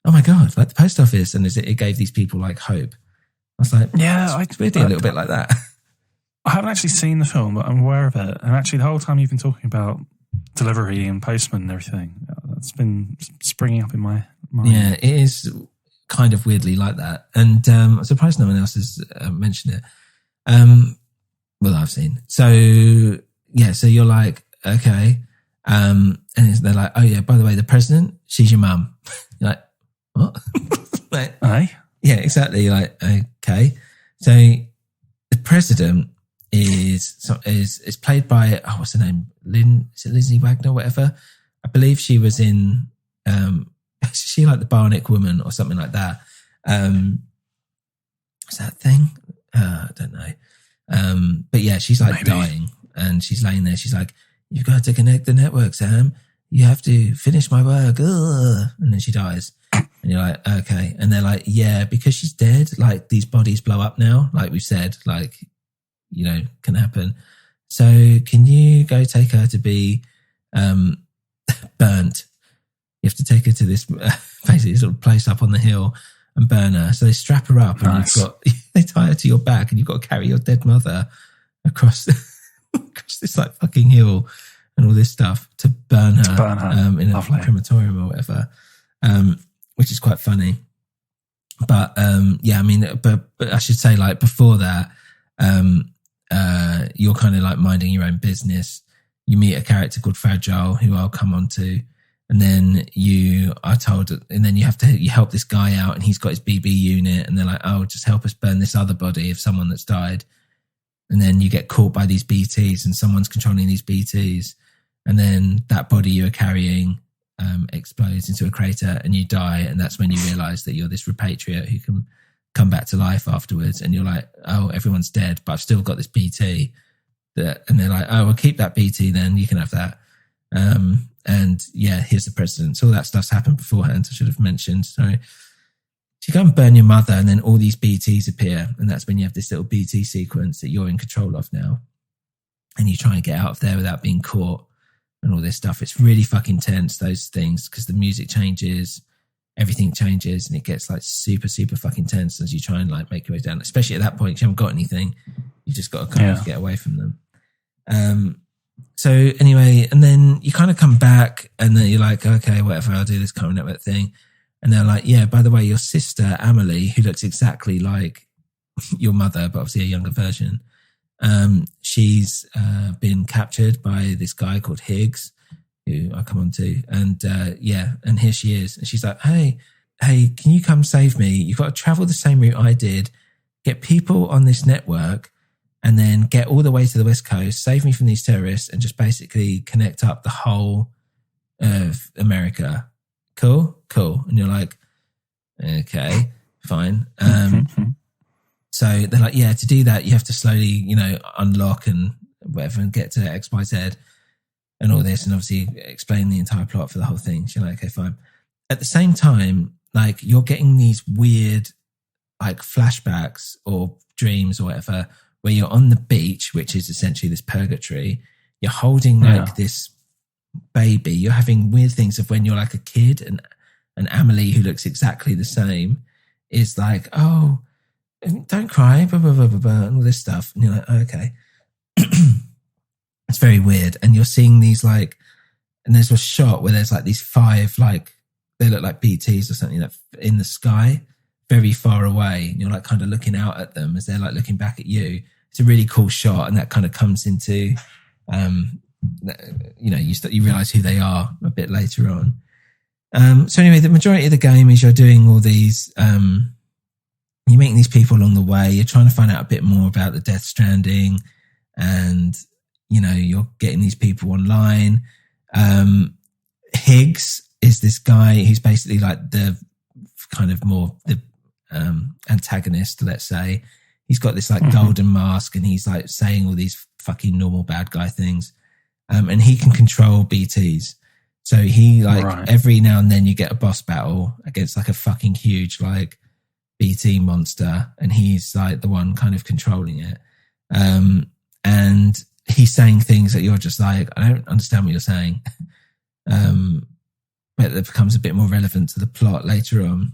Oh my God, like the post office. And it gave these people like hope. I was like, yeah, it's weirdly a little bit like that. I haven't actually seen the film, but I'm aware of it. And actually the whole time you've been talking about delivery and postman and everything, that's been springing up in my mind. Yeah, it is. kind of weirdly like that. And I'm surprised no one else has mentioned it. Well, I've seen. So, yeah, so you're like, okay. And they're like, oh, yeah, by the way, the president, she's your mum. You're like, what? Like, Aye. yeah, exactly. You're like, okay. So the president is played by, what's her name? Is it Lizzie Wagner, whatever? I believe she was in, is she like the Bionic Woman or something like that? Is that a thing? I don't know. But yeah, she's like dying and she's laying there. She's like, you've got to connect the network, Sam. You have to finish my work. Ugh. And then she dies. And you're like, okay. And they're like, yeah, because she's dead, like these bodies blow up now, like we said, like, you know, can happen. So can you go take her to be burnt? You have to take her to this basically sort of place up on the hill and burn her. So they strap her up and they tie her to your back and you've got to carry your dead mother across this like fucking hill and all this stuff to burn her, in a crematorium or whatever, which is quite funny. But yeah, I mean, but I should say, like, before that, you're kind of like minding your own business. You meet a character called Fragile, who I'll come on to, and then you are told, and then you help this guy out, and he's got his BB unit, and they're like, oh, just help us burn this other body of someone that's died. And then you get caught by these BTs, and someone's controlling these BTs, and then that body you are carrying explodes into a crater, and you die, and that's when you realise that you're this repatriate who can come back to life afterwards, and you're like, oh, everyone's dead, but I've still got this BT. And they're like, oh, we'll keep that BT then, you can have that. And yeah, here's the president. So all that stuff's happened beforehand, I should have mentioned. So you go and burn your mother, and then all these BTs appear, and that's when you have this little BT sequence that you're in control of now. And you try and get out of there without being caught and all this stuff. It's really fucking tense, those things, because the music changes, everything changes, and it gets like super, super fucking tense as you try and like make your way down, especially at that point, because you haven't got anything. You just got to kind of get away from them. So anyway, and then you kind of come back, and then you're like, okay, whatever, I'll do this current network thing. And they're like, yeah, by the way, your sister, Amelie, who looks exactly like your mother, but obviously a younger version, she's been captured by this guy called Higgs, who I'll come on to. And yeah, and here she is. And she's like, hey, can you come save me? You've got to travel the same route I did, get people on this network, and then get all the way to the West Coast, save me from these terrorists, and just basically connect up the whole of America. Cool. And you're like, okay, fine. So they're like, yeah, to do that, you have to slowly, you know, unlock and whatever and get to X, Y, Z and all this, and obviously explain the entire plot for the whole thing. So you're like, okay, fine. At the same time, like, you're getting these weird, like, flashbacks or dreams or whatever, where you're on the beach, which is essentially this purgatory. You're holding like this baby. You're having weird things of when you're like a kid, and Amelie, who looks exactly the same, is like, oh, don't cry, blah, blah, blah, blah, blah, and all this stuff. And you're like, oh, okay. It's very weird. And you're seeing these like, and there's a shot where there's like these 5, like, they look like BTs or something, like in the sky, very far away, and you're like kind of looking out at them as they're like looking back at you. It's a really cool shot, and that kind of comes into, you know, you realize who they are a bit later on. So anyway, the majority of the game is you're doing all these, you're meeting these people along the way. You're trying to find out a bit more about the Death Stranding, and you know, you're getting these people online. Higgs is this guy who's basically like the kind of more the antagonist, let's say. He's got this like golden mask, and he's like saying all these fucking normal bad guy things, and he can control BTs. So he like every now and then you get a boss battle against like a fucking huge like BT monster, and he's like the one kind of controlling it, and he's saying things that you're just like, I don't understand what you're saying, but it becomes a bit more relevant to the plot later on.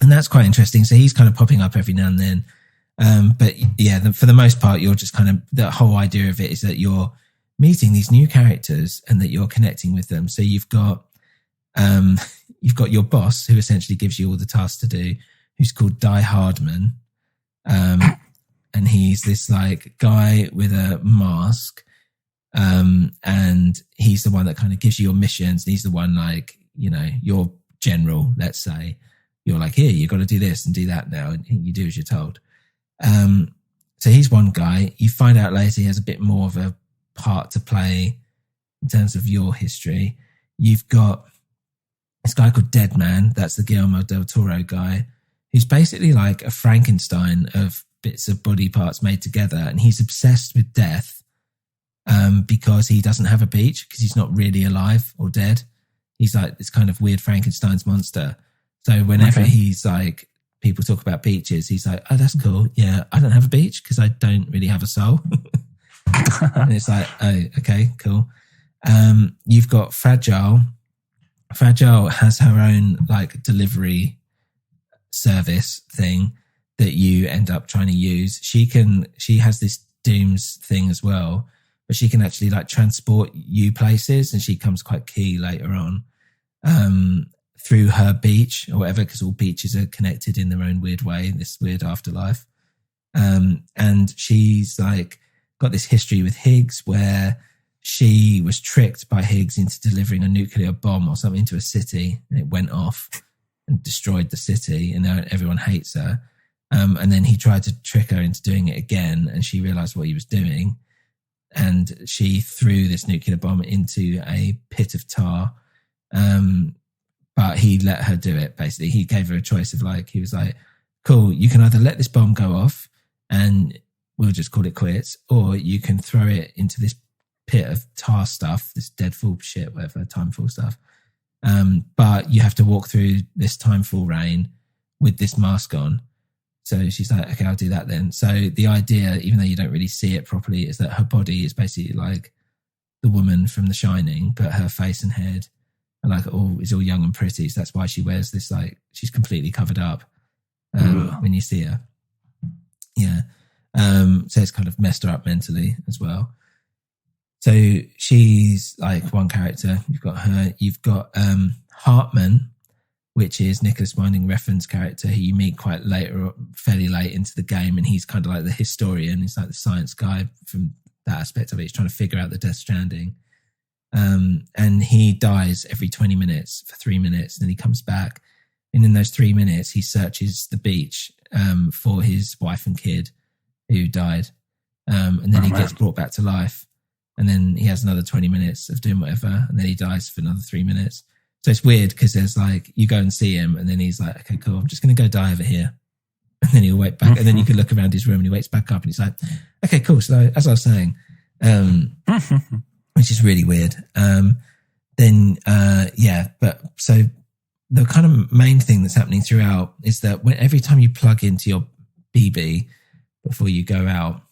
And that's quite interesting. So he's kind of popping up every now and then. But yeah, for the most part, you're just kind of, the whole idea of it is that you're meeting these new characters and that you're connecting with them. So you've got, you've got your boss who essentially gives you all the tasks to do, who's called Die Hardman. And he's this like guy with a mask. And he's the one that kind of gives you your missions. And he's the one like, your general, let's say. You're like, here, you've got to do this and do that now. And you do as you're told. So he's one guy. You find out later he has a bit more of a part to play in terms of your history. You've got this guy called Dead Man. That's the Guillermo del Toro guy, who's basically like a Frankenstein of bits of body parts made together. And he's obsessed with death because he doesn't have a beach, because he's not really alive or dead. He's like this kind of weird Frankenstein's monster. So whenever he's like, people talk about beaches, he's like, oh, that's cool. Yeah, I don't have a beach because I don't really have a soul. And it's like, oh, okay, cool. You've got Fragile. Fragile has her own like delivery service thing that you end up trying to use. She has this Dooms thing as well, but she can actually like transport you places, and she comes quite key later on through her beach or whatever, because all beaches are connected in their own weird way in this weird afterlife. And she's like got this history with Higgs where she was tricked by Higgs into delivering a nuclear bomb or something to a city, and it went off and destroyed the city, and now everyone hates her. And then he tried to trick her into doing it again, and she realized what he was doing, and she threw this nuclear bomb into a pit of tar. But he let her do it, basically. He gave her a choice of like, he was like, cool, you can either let this bomb go off and we'll just call it quits, or you can throw it into this pit of tar stuff, this deadfall shit, whatever, timefall stuff. But you have to walk through this timefall rain with this mask on. So she's like, okay, I'll do that then. So the idea, even though you don't really see it properly, is that her body is basically like the woman from The Shining, but her face and head are like is all young and pretty. So that's why she wears this, like, she's completely covered up when you see her. Yeah. So it's kind of messed her up mentally as well. So she's like one character. You've got her. You've got Hartman, which is Nicholas Winding Refn's character, who you meet quite later, fairly late into the game, and he's kind of like the historian. He's like the science guy from that aspect of it. He's trying to figure out the Death Stranding. And he dies every 20 minutes for 3 minutes, and then he comes back. And in those 3 minutes, he searches the beach for his wife and kid who died. And then he gets brought back to life. And then he has another 20 minutes of doing whatever, and then he dies for another 3 minutes. So it's weird because there's like, you go and see him, and then he's like, okay, cool, I'm just going to go die over here. And then he'll wake back, and then you can look around his room, and he wakes back up, and he's like, okay, cool. So as I was saying, which is really weird. But so the kind of main thing that's happening throughout is that every time you plug into your BB before you go out,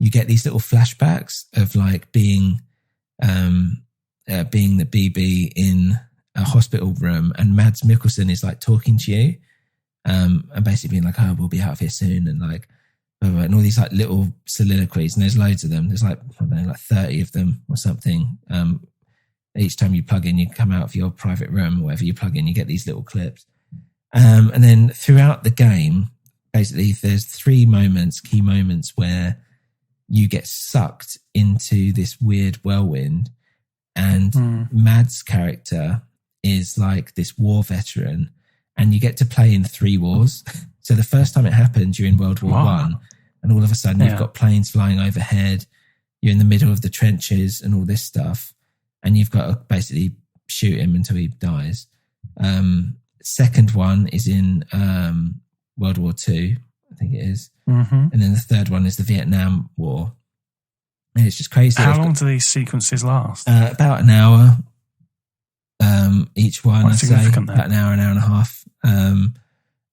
you get these little flashbacks of like being the BB in a hospital room, and Mads Mikkelsen is like talking to you, and basically being like, oh, we'll be out of here soon, and like, and all these like little soliloquies, and there's loads of them. There's like, I don't know, like 30 of them or something. Each time you plug in, you come out of your private room, or whatever you plug in, you get these little clips. And then throughout the game, basically there's key moments where you get sucked into this weird whirlwind, and Mads' character is like this war veteran, and you get to play in 3 wars. So the first time it happened, you're in World War I, and all of a sudden you've got planes flying overhead, you're in the middle of the trenches and all this stuff, and you've got to basically shoot him until he dies. Second one is in World War II, I think it is. And then the third one is the Vietnam War. And it's just crazy. How long do these sequences last? About an hour each one, I'd say. About an hour and a half.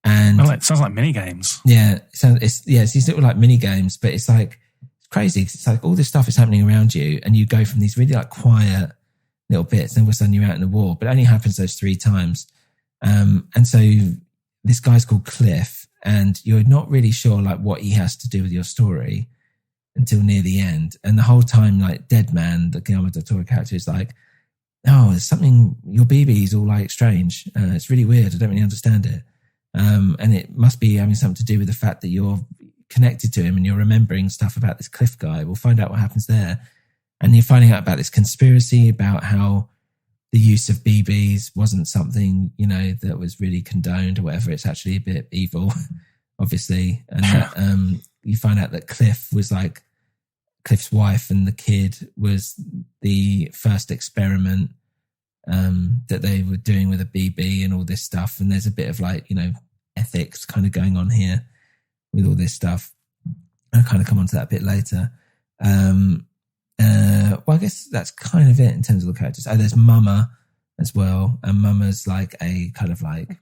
And it sounds like mini games. Yeah, it's these little like mini games, but it's like, it's crazy. It's like all this stuff is happening around you, and you go from these really like quiet little bits, and all of a sudden you're out in the war. But it only happens those 3 times. And so this guy's called Cliff, and you're not really sure like what he has to do with your story until near the end. And the whole time, like Dead Man, the Guillermo del Toro character, is like, oh, there's something, your BB's all like strange. It's really weird. I don't really understand it. And it must be having something to do with the fact that you're connected to him and you're remembering stuff about this Cliff guy. We'll find out what happens there. And you're finding out about this conspiracy about how the use of BBs wasn't something, you know, that was really condoned or whatever. It's actually a bit evil, obviously. And that, you find out that Cliff was like, Cliff's wife and the kid was the first experiment that they were doing with a BB and all this stuff. And there's a bit of like, you know, ethics kind of going on here with all this stuff. I'll kind of come on to that a bit later. Well, I guess that's kind of it in terms of the characters. Oh, there's Mama as well. And Mama's like a kind of like,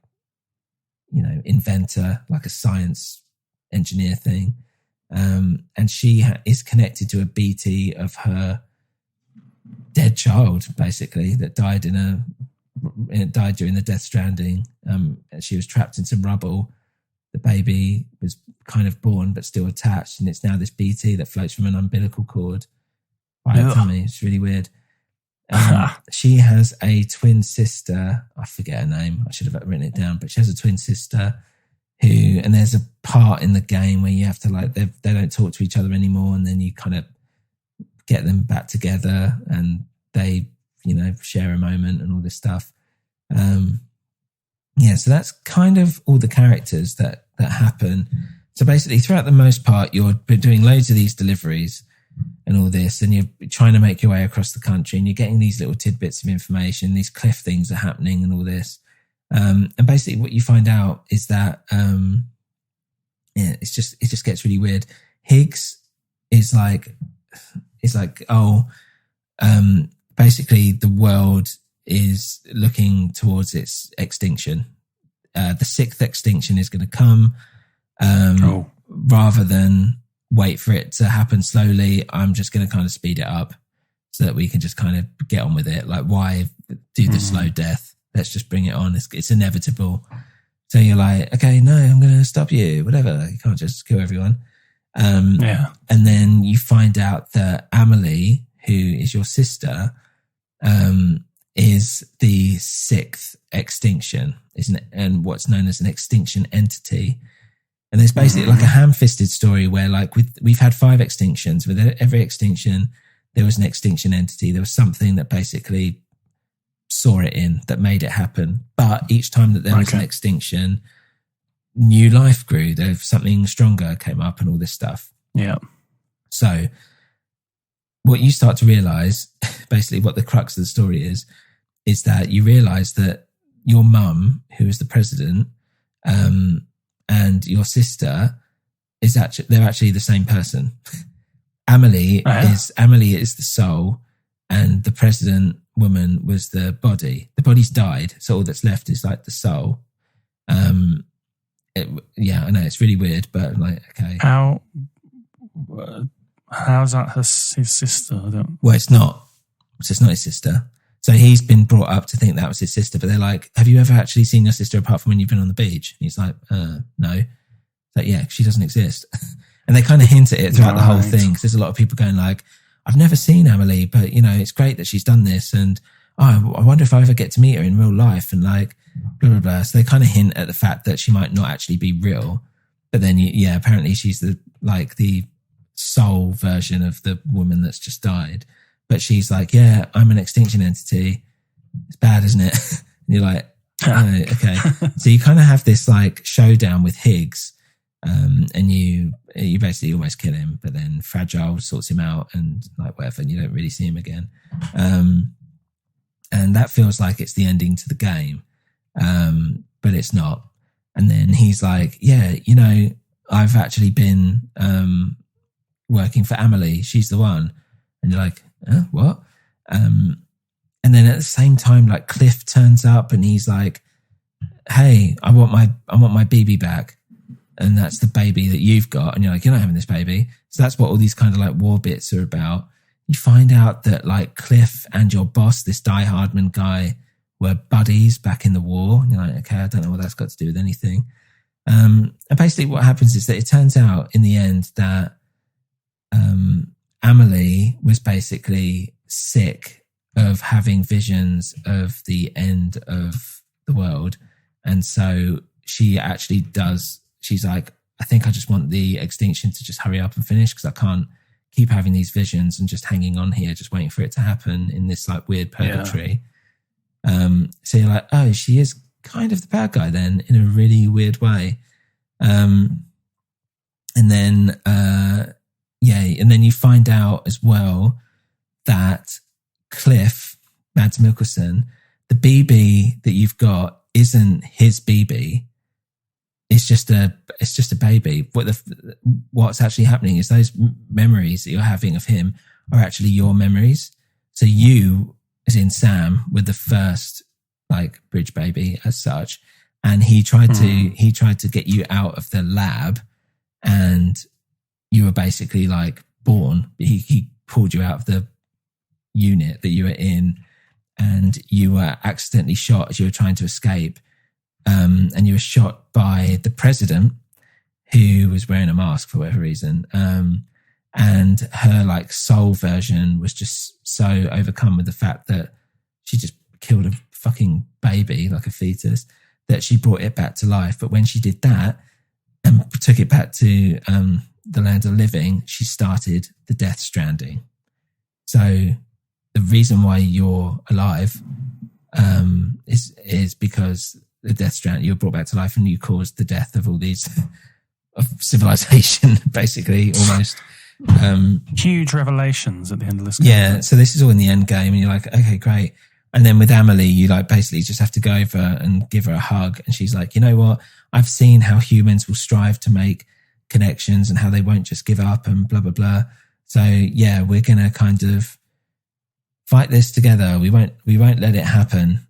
you know, inventor, like a science engineer thing. And she is connected to a BT of her dead child, basically, that died died during the Death Stranding. She was trapped in some rubble. The baby was kind of born, but still attached. And it's now this BT that floats from an umbilical cord by her tummy. It's really weird. She has a twin sister. I forget her name. I should have written it down, but she has a twin sister who, and there's a part in the game where you have to like, they don't talk to each other anymore. And then you kind of get them back together and they, you know, share a moment and all this stuff. Yeah. So that's kind of all the characters that happen. So basically throughout the most part, you're doing loads of these deliveries and all this, and you're trying to make your way across the country and you're getting these little tidbits of information. These Cliff things are happening and all this. And basically what you find out is that, yeah, it just gets really weird. Higgs is like, basically the world is looking towards its extinction. The sixth extinction is going to come, rather than wait for it to happen slowly. I'm just going to kind of speed it up so that we can just kind of get on with it. Like, why do the slow death? Let's just bring it on. It's inevitable. So you're like, okay, no, I'm going to stop you. Whatever. You can't just kill everyone. Yeah. And then you find out that Amelie, who is your sister, is the sixth extinction, isn't it? And what's known as an extinction entity. And there's basically like a ham-fisted story where like we've had 5 extinctions. With every extinction, there was an extinction entity. There was something that basically saw it in, that made it happen. But each time that there was an extinction, new life grew. There something stronger came up and all this stuff. Yeah. So what you start to realize, basically what the crux of the story is that you realize that your mum, who is the president, and your sister they're actually the same person. Amelie is the soul, and the president woman was the body. The body's died, so all that's left is like the soul. Yeah, I know it's really weird, but I'm like, okay, how's that his sister? Well, it's not. It's not his sister. So he's been brought up to think that was his sister, but they're like, have you ever actually seen your sister apart from when you've been on the beach? And he's like, no. Like, yeah, she doesn't exist. And they kind of hint at it throughout the whole thing, because there's a lot of people going like, I've never seen Amelie, but you know, it's great that she's done this. And I wonder if I ever get to meet her in real life, and like, blah, blah, blah. So they kind of hint at the fact that she might not actually be real. But then, yeah, apparently she's the soul version of the woman that's just died. But she's like, yeah, I'm an extinction entity. It's bad, isn't it? And you're like, oh, okay. So you kind of have this like showdown with Higgs. And you basically almost kill him, but then Fragile sorts him out and like whatever, and you don't really see him again. And that feels like it's the ending to the game. But it's not. And then he's like, yeah, you know, I've actually been working for Amelie. She's the one. And you're like, what? And then at the same time, like Cliff turns up and he's like, hey, I want my BB back. And that's the baby that you've got. And you're like, you're not having this baby. So that's what all these kind of like war bits are about. You find out that like Cliff and your boss, this Die Hardman guy, were buddies back in the war. And you're like, okay, I don't know what that's got to do with anything. And basically what happens is that it turns out in the end that Amelie was basically sick of having visions of the end of the world. And so she actually does, she's like, I think I just want the extinction to just hurry up and finish because I can't keep having these visions and just hanging on here, just waiting for it to happen in this like weird purgatory. So you're like, oh, she is kind of the bad guy then in a really weird way. And then, and then you find out as well that Cliff, Mads Mikkelsen, the BB that you've got isn't his BB. It's just a baby. What's actually happening is those memories that you're having of him are actually your memories. So you, as in Sam, were the first like bridge baby as such, and he tried to get you out of the lab, and you were basically like born. He pulled you out of the unit that you were in, and you were accidentally shot as you were trying to escape. And you were shot by the president, who was wearing a mask for whatever reason. And her like soul version was just so overcome with the fact that she just killed a fucking baby, like a fetus, that she brought it back to life. But when she did that and took it back to the land of the living, she started the Death Stranding. So the reason why you're alive is because the Death Stranding, you were brought back to life and you caused the death of all these, of civilization, basically, almost. Huge revelations at the end of this game. Yeah, so this is all in the end game and you're like, okay, great. And then with Amelie, you like basically just have to go over and give her a hug. And she's like, you know what? I've seen how humans will strive to make connections and how they won't just give up and blah, blah, blah. So yeah, we're going to kind of fight this together. We won't let it happen.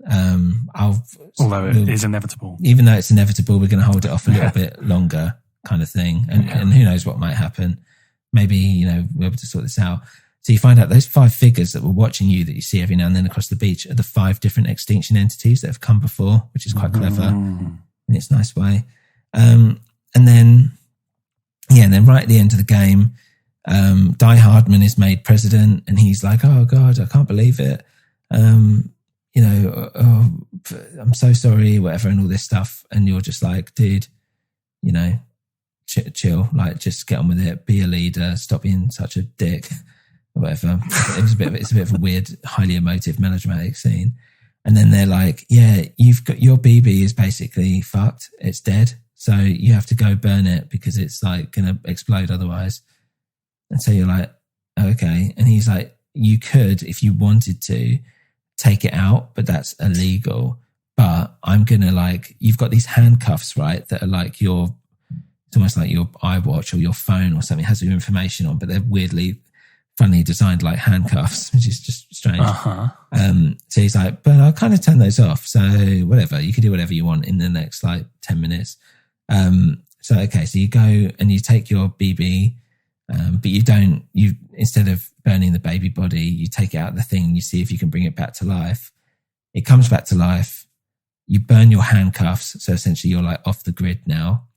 Although it is inevitable. Even though it's inevitable, we're going to hold it off a little bit longer, kind of thing. And who knows what might happen. Maybe, you know, we're able to sort this out. So you find out those 5 figures that were watching you that you see every now and then across the beach are the 5 different extinction entities that have come before, which is quite clever in its nice way. And then right at the end of the game, Die Hardman is made president and he's like, oh God, I can't believe it. You know, I'm so sorry, whatever, and all this stuff. And you're just like, dude, you know, chill, like just get on with it, be a leader, stop being such a dick, or whatever. It's a bit of a weird, highly emotive, melodramatic scene. And then they're like, yeah, you've got your BB is basically fucked. It's dead. So you have to go burn it because it's like going to explode otherwise. And so you're like, okay. And he's like, you could, if you wanted to, take it out, but that's illegal. But I'm going to like, you've got these handcuffs, right? That are like it's almost like your iWatch or your phone or something, has your information on, but they're weirdly, funnily designed like handcuffs, which is just strange. So he's like, but I'll kind of turn those off. So whatever, you can do whatever you want in the next like 10 minutes. So, okay. So you go and you take your BB, but you instead of burning the baby body, you take it out of the thing and you see if you can bring it back to life. It comes back to life. You burn your handcuffs. So essentially you're like off the grid now.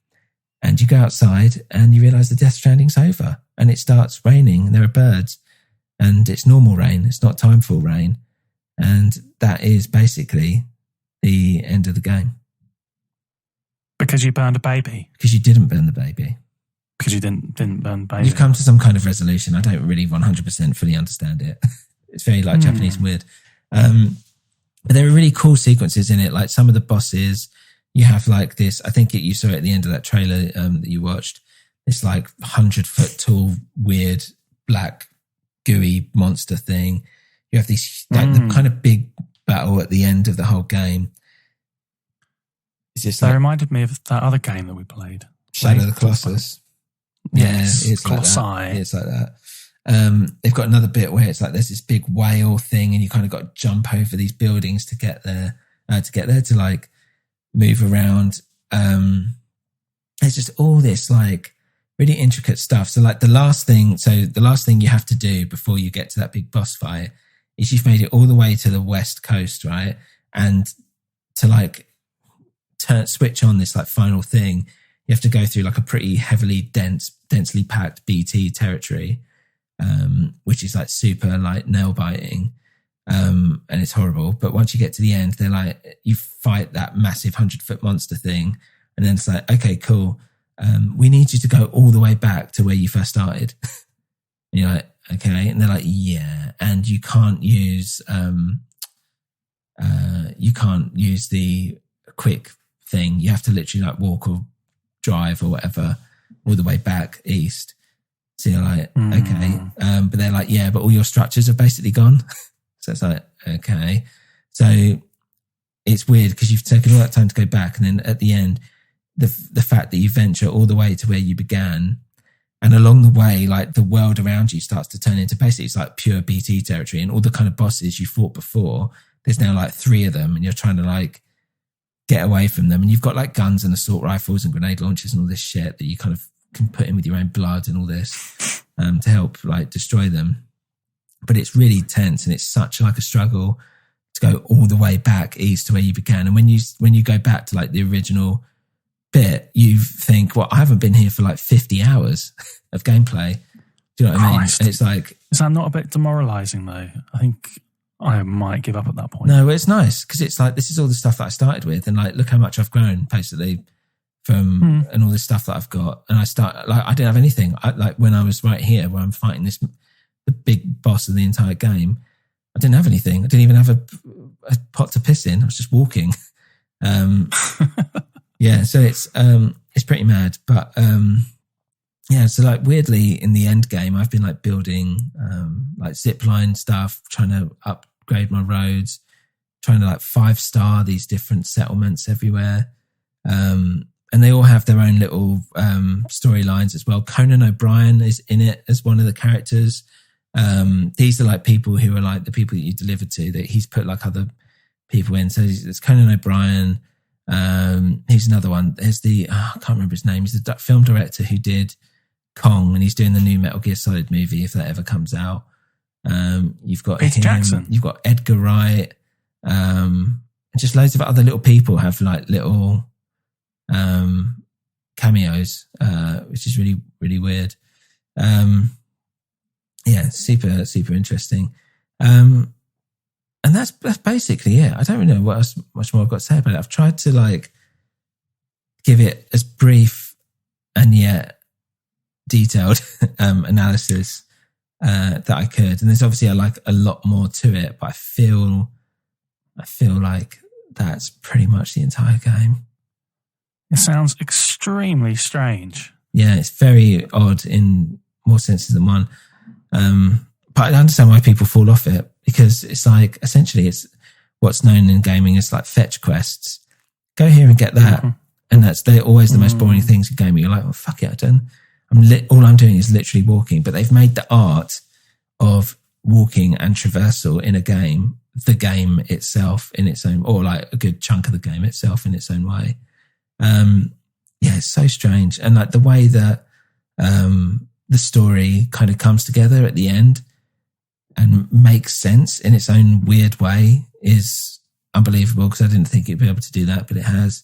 And you go outside and you realize the Death Stranding's over and it starts raining and there are birds and it's normal rain. It's not timeful rain. And that is basically the end of the game. Because you burned a baby. Because you didn't burn the baby. Because you didn't burn baby. You've come to some kind of resolution. I don't really 100% fully understand it. It's very like Japanese and weird. But there are really cool sequences in it. Like some of the bosses, you have like this, I think you saw it at the end of that trailer that you watched, this like 100-foot tall, weird, black, gooey monster thing. You have these, like the kind of big battle at the end of the whole game. That reminded me of that other game that we played. Shadow of the Colossus. Yes, it's Colossi. like that. It's like that. They've got another bit where it's like there's this big whale thing and you kind of got to jump over these buildings to get there, to like move around. There's just all this like really intricate stuff. So like the last thing you have to do before you get to that big boss fight is you've made it all the way to the west coast, right? And to like switch on this like final thing, you have to go through like a pretty heavily densely packed BT territory, which is like super like nail biting. and it's horrible. But once you get to the end, they're like, you fight that massive 100-foot monster thing, and then it's like, okay, cool. We need you to go all the way back to where you first started. And you're like, okay, and they're like, yeah, and you can't use the quick thing. You have to literally like walk or drive or whatever all the way back east. So you're like, okay. But they're like, yeah, but all your structures are basically gone. So it's like, okay. So it's weird because you've taken all that time to go back. And then at the end, the fact that you venture all the way to where you began, and along the way, like the world around you starts to turn into basically it's like pure BT territory, and all the kind of bosses you fought before, there's now like 3 of them, and you're trying to like get away from them. And you've got like guns and assault rifles and grenade launchers and all this shit that you kind of can put in with your own blood and all this to help like destroy them. But it's really tense, and it's such like a struggle to go all the way back east to where you began. And when you go back to like the original bit, you think, well, I haven't been here for like 50 hours of gameplay. Do you know what I mean? And it's like, is that not a bit demoralizing though? I think I might give up at that point. No, it's nice because it's like, this is all the stuff that I started with, and like, look how much I've grown basically from and all this stuff that I've got. And I didn't have anything. Like when I was right here where I'm fighting the big boss of the entire game, I didn't have anything. I didn't even have a pot to piss in. I was just walking. Yeah, so it's pretty mad. But yeah, so like weirdly in the end game, I've been like building like zipline stuff, trying to upgrade my roads, trying to like 5-star these different settlements everywhere. And they all have their own little storylines as well. Conan O'Brien is in it as one of the characters. These are like people who are like the people that you deliver to, that he's put like other people in. So there's Conan O'Brien. He's another one. There's I can't remember his name. He's the film director who did Kong, and he's doing the new Metal Gear Solid movie if that ever comes out. You've got Peter Jackson. You've got Edgar Wright, and just loads of other little people have like little cameos, which is really, really weird. Yeah, super, super interesting. And that's basically it. I don't really know what else, much more I've got to say about it. I've tried to like give it as brief and yet detailed analysis that I could. And there's obviously like a lot more to it, but I feel like that's pretty much the entire game. It sounds extremely strange. Yeah, it's very odd in more senses than one. But I understand why people fall off it, because it's like, essentially it's what's known in gaming as like fetch quests. Go here and get that. Mm-hmm. And they're always the most boring things in gaming. You're like, well, fuck it. All I'm doing is literally walking, but they've made the art of walking and traversal in a game, the game itself in its own, or like a good chunk of the game itself in its own way. Yeah, it's so strange. And like the way that, the story kind of comes together at the end and makes sense in its own weird way is unbelievable, because I didn't think it'd be able to do that, but it has.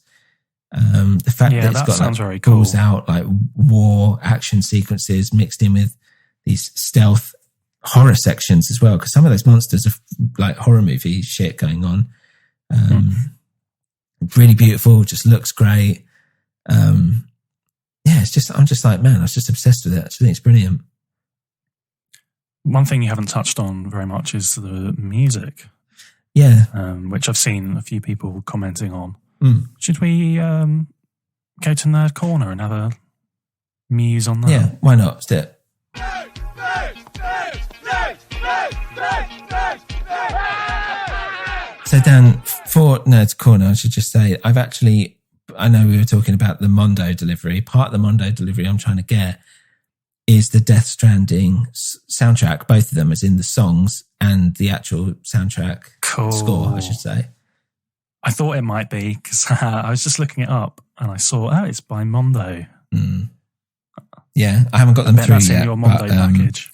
The fact that it's got like very cool. Pulls out like war action sequences mixed in with these stealth horror sections as well, because some of those monsters are like horror movie shit going on. Really beautiful, just looks great. Yeah, I'm just like, man, I was just obsessed with it. I think it's brilliant. One thing you haven't touched on very much is the music. Yeah. Which I've seen a few people commenting on. Should we go to Nerd Corner and have a muse on that? Yeah, why not? Let's do it. So Dan, for Nerd Corner, I should just say, I know we were talking about the Mondo delivery. Part of the Mondo delivery I'm trying to get is the Death Stranding soundtrack, both of them, as in the songs and the actual soundtrack score, I should say. I thought it might be, because I was just looking it up and I saw, it's by Mondo. Yeah, I haven't got them through that's yet. In your Mondo package.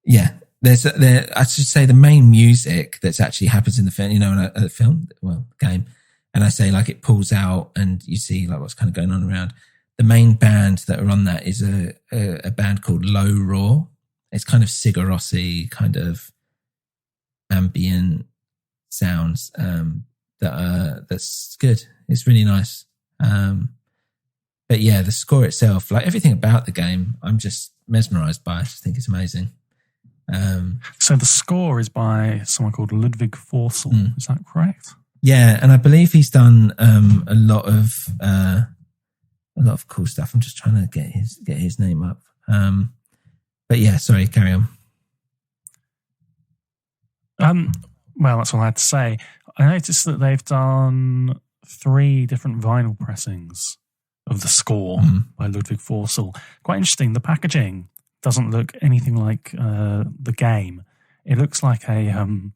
Yeah, I should say the main music that's actually happens in the film, in a film, game. And I say like it pulls out and you see like what's kind of going on around. The main band that are on that is a band called Low Raw. It's kind of Sigur Rossi kind of ambient sounds that's good. It's really nice. But yeah, the score itself, like everything about the game, I'm just mesmerized by. I just think it's amazing. So the score is by someone called Ludwig Forsell. Is that correct? Yeah, and I believe he's done a lot of cool stuff. I'm just trying to get his name up. But yeah, sorry, carry on. Well, that's all I had to say. I noticed that they've done 3 different vinyl pressings of the score by Ludwig Forsell. Quite interesting. The packaging doesn't look anything like the game. It looks like a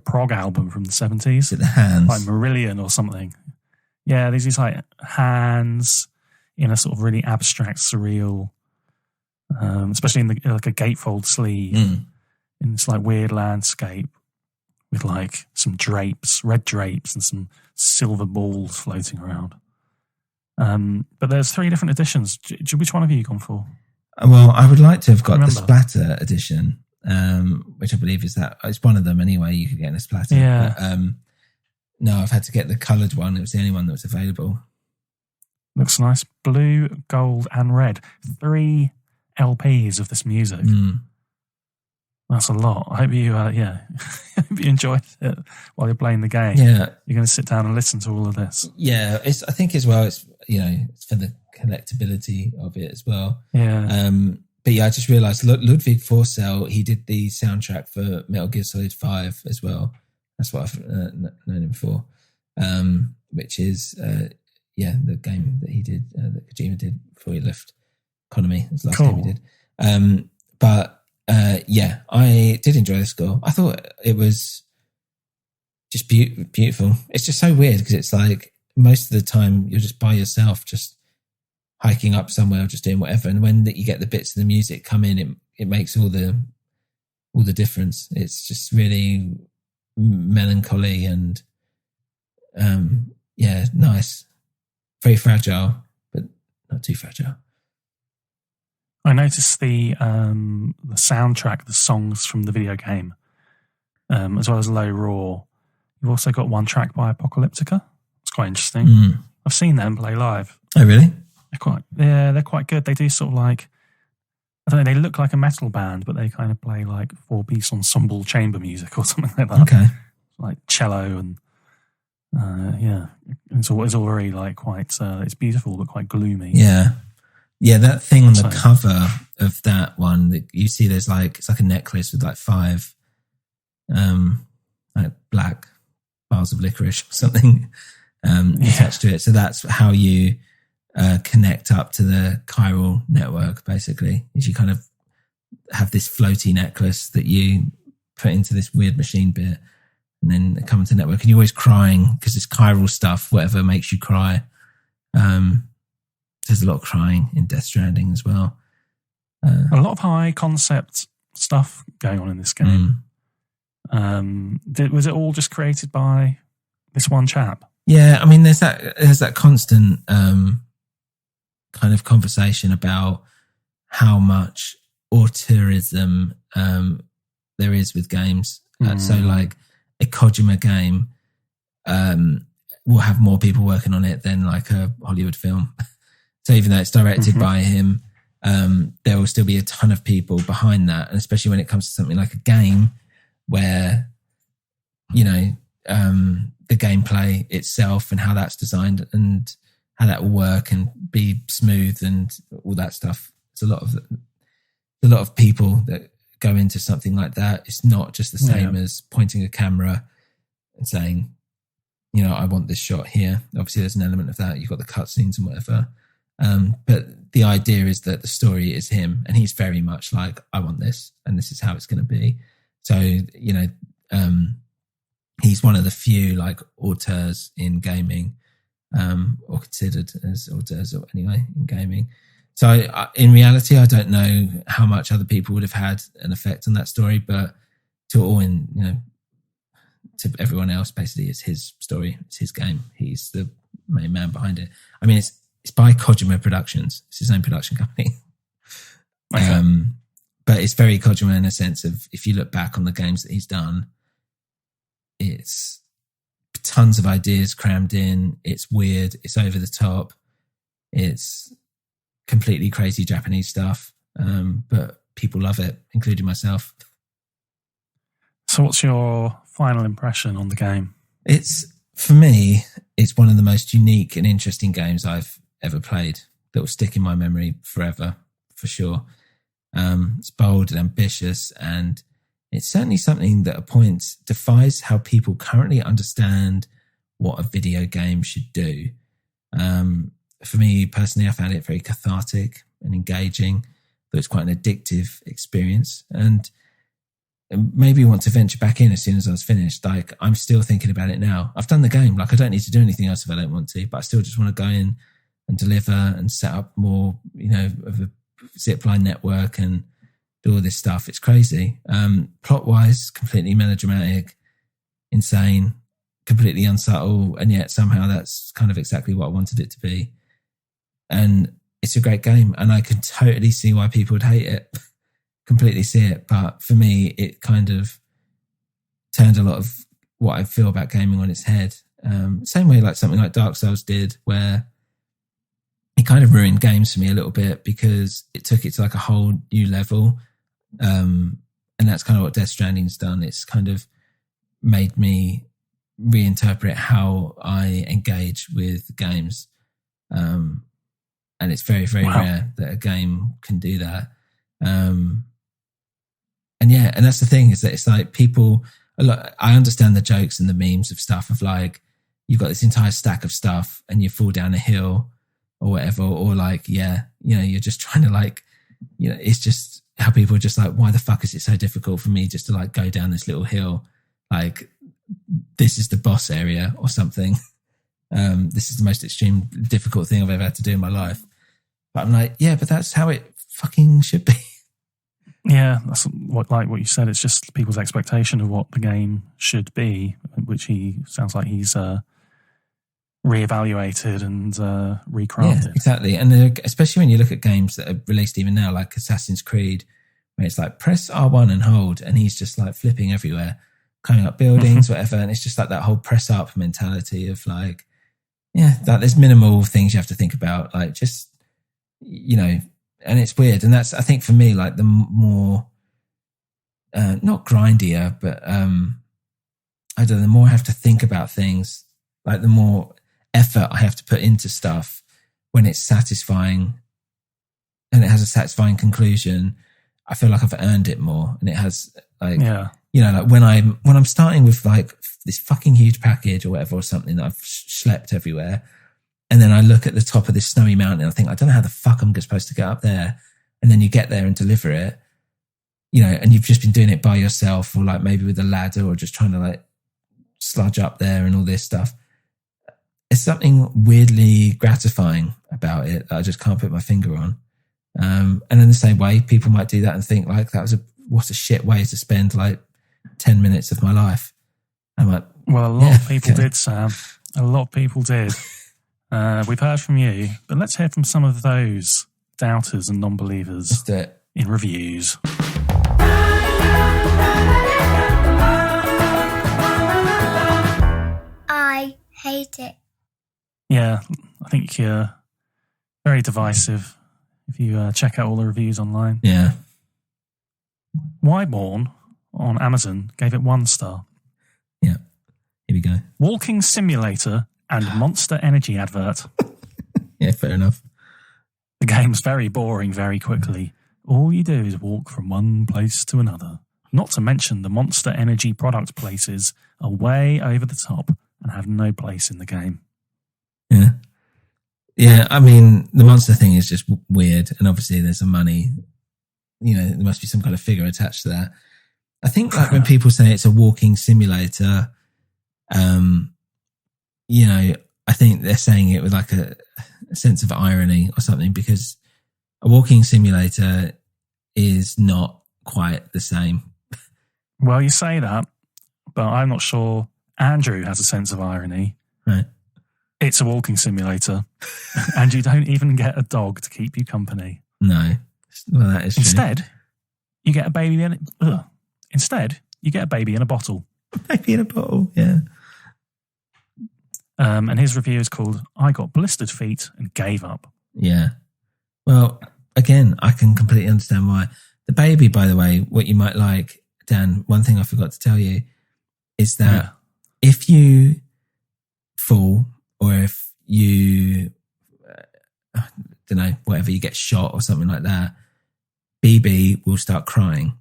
prog album from the 70s. Is it the hands? Like Marillion or something. Yeah, there's these like hands in a sort of really abstract, surreal, especially in like a gatefold sleeve, in this like weird landscape with like some drapes, red drapes, and some silver balls floating around. But there's 3 different editions. Which one have you gone for? Well, I would like to have got the Splatter edition, which I believe is that it's one of them anyway. You could get in a Splatter. Yeah. But, no, I've had to get the coloured one. It was the only one that was available. Looks nice. Blue, gold, and red. 3 LPs of this music. That's a lot. I hope you, I hope you enjoyed it while you're playing the game. Yeah, you're going to sit down and listen to all of this. Yeah, I think as well. It's it's for the collectability of it as well. Yeah. But yeah, I just realised Ludwig Forsell, he did the soundtrack for Metal Gear Solid 5 as well. That's what I've known him for. Which is the game that he did, that Kojima did before he left Konami. It was the last game he did. I did enjoy the score. I thought it was just beautiful. It's just so weird because it's like most of the time you're just by yourself, just hiking up somewhere, just doing whatever. And when you get the bits of the music come in, it makes all the difference. It's just really melancholy and nice. Very fragile, but not too fragile. I noticed the soundtrack, the songs from the video game, as well as Low Roar. You've also got one track by Apocalyptica. It's quite interesting. I've seen them play live. Oh, really? They're quite good. They do sort of like, I don't know, they look like a metal band, but they kind of play like 4-piece ensemble chamber music or something like that. Okay. Like cello and it's all very like quite. It's beautiful but quite gloomy. Yeah. Yeah, that thing on the cover of that one that you see, there's like, it's like a necklace with like 5 like black bars of licorice or something attached to it. So that's how you connect up to the chiral network, basically, is you kind of have this floaty necklace that you put into this weird machine bit and then come into network. And you're always crying because it's chiral stuff, whatever makes you cry. There's a lot of crying in Death Stranding as well. A lot of high concept stuff going on in this game. Was it all just created by this one chap? Yeah, I mean, there's that constant kind of conversation about how much auteurism there is with games. So, like a Kojima game will have more people working on it than like a Hollywood film. So even though it's directed by him, there will still be a ton of people behind that. And especially when it comes to something like a game where, the gameplay itself and how that's designed and how that will work and be smooth and all that stuff. It's a lot of people that go into something like that. It's not just the same as pointing a camera and saying, I want this shot here. Obviously there's an element of that. You've got the cutscenes and whatever. But the idea is that the story is him and he's very much like, I want this and this is how it's going to be. So, he's one of the few like auteurs in gaming, or considered as auteurs anyway in gaming. So in reality, I don't know how much other people would have had an effect on that story, but to everyone else, basically it's his story. It's his game. He's the main man behind it. I mean, it's by Kojima Productions. It's his own production company. Okay. But it's very Kojima in a sense of, if you look back on the games that he's done, it's tons of ideas crammed in. It's weird. It's over the top. It's completely crazy Japanese stuff. But people love it, including myself. So what's your final impression on the game? For me, it's one of the most unique and interesting games I've ever played that will stick in my memory forever, for sure. It's bold and ambitious, and it's certainly something that at points defies how people currently understand what a video game should do. For me personally, I found it very cathartic and engaging, though it's quite an addictive experience, and maybe want to venture back in as soon as I was finished. Like, I'm still thinking about it now. I've done the game. Like, I don't need to do anything else if I don't want to, but I still just want to go in and deliver and set up more, of a zipline network and do all this stuff. It's crazy. Plot wise, completely melodramatic, insane, completely unsubtle, and yet somehow that's kind of exactly what I wanted it to be. And it's a great game, and I can totally see why people would hate it. Completely see it. But for me, it kind of turned a lot of what I feel about gaming on its head. Same way like something like Dark Souls did, where it kind of ruined games for me a little bit because it took it to like a whole new level. And that's kind of what Death Stranding's done. It's kind of made me reinterpret how I engage with games. And it's very, very rare that a game can do that. And that's the thing, is that it's like people, I understand the jokes and the memes of stuff of like, you've got this entire stack of stuff and you fall down a hill or whatever, or like, you're just trying to like, it's just how people are just like, why the fuck is it so difficult for me just to like go down this little hill? Like, this is the boss area or something. This is the most extreme, difficult thing I've ever had to do in my life. But I'm like, yeah, but that's how it fucking should be. Yeah, that's like what you said. It's just people's expectation of what the game should be, which sounds like he's reevaluated and recrafted. Yeah, exactly. And especially when you look at games that are released even now, like Assassin's Creed, where it's like press R1 and hold, and he's just like flipping everywhere, climbing up buildings, whatever. And it's just like that whole press up mentality of like, that there's minimal things you have to think about, like just, and it's weird. And that's, I think for me, like the more, not grindier, but I don't know, the more I have to think about things, like the more effort I have to put into stuff, when it's satisfying and it has a satisfying conclusion, I feel like I've earned it more. And it has like, like when I'm starting with like this fucking huge package or whatever, or something that I've schlepped everywhere, and then I look at the top of this snowy mountain and I think, I don't know how the fuck I'm supposed to get up there. And then you get there and deliver it, and you've just been doing it by yourself, or like maybe with a ladder, or just trying to like sludge up there and all this stuff. There's something weirdly gratifying about it that I just can't put my finger on. And in the same way, people might do that and think like, what a shit way to spend like 10 minutes of my life. I'm like, well, a lot of people did, Sam. A lot of people did. We've heard from you, but let's hear from some of those doubters and non-believers let's do it. In reviews. I hate it. Yeah, I think you're very divisive if you check out all the reviews online. Yeah. Wyborn on Amazon gave it 1 star. Yeah. Here we go. Walking simulator and Monster Energy advert. Yeah, fair enough. The game's very boring very quickly. All you do is walk from one place to another. Not to mention the Monster Energy product places are way over the top and have no place in the game. Yeah. Yeah, I mean, the monster thing is just weird. And obviously there's some money, there must be some kind of figure attached to that. I think like when people say it's a walking simulator, I think they're saying it with like a sense of irony or something, because a walking simulator is not quite the same. Well, you say that, but I'm not sure Andrew has a sense of irony. Right. It's a walking simulator, and you don't even get a dog to keep you company. No. Well, that is true. Instead, you get a baby in instead, you get a baby in a bottle. Baby in a bottle, yeah. And his review is called "I Got Blistered Feet and Gave Up." Yeah. Well, again, I can completely understand why. The baby, by the way, what you might like, Dan, one thing I forgot to tell you is that if you fall or if you, I don't know, whatever, you get shot or something like that, BB will start crying.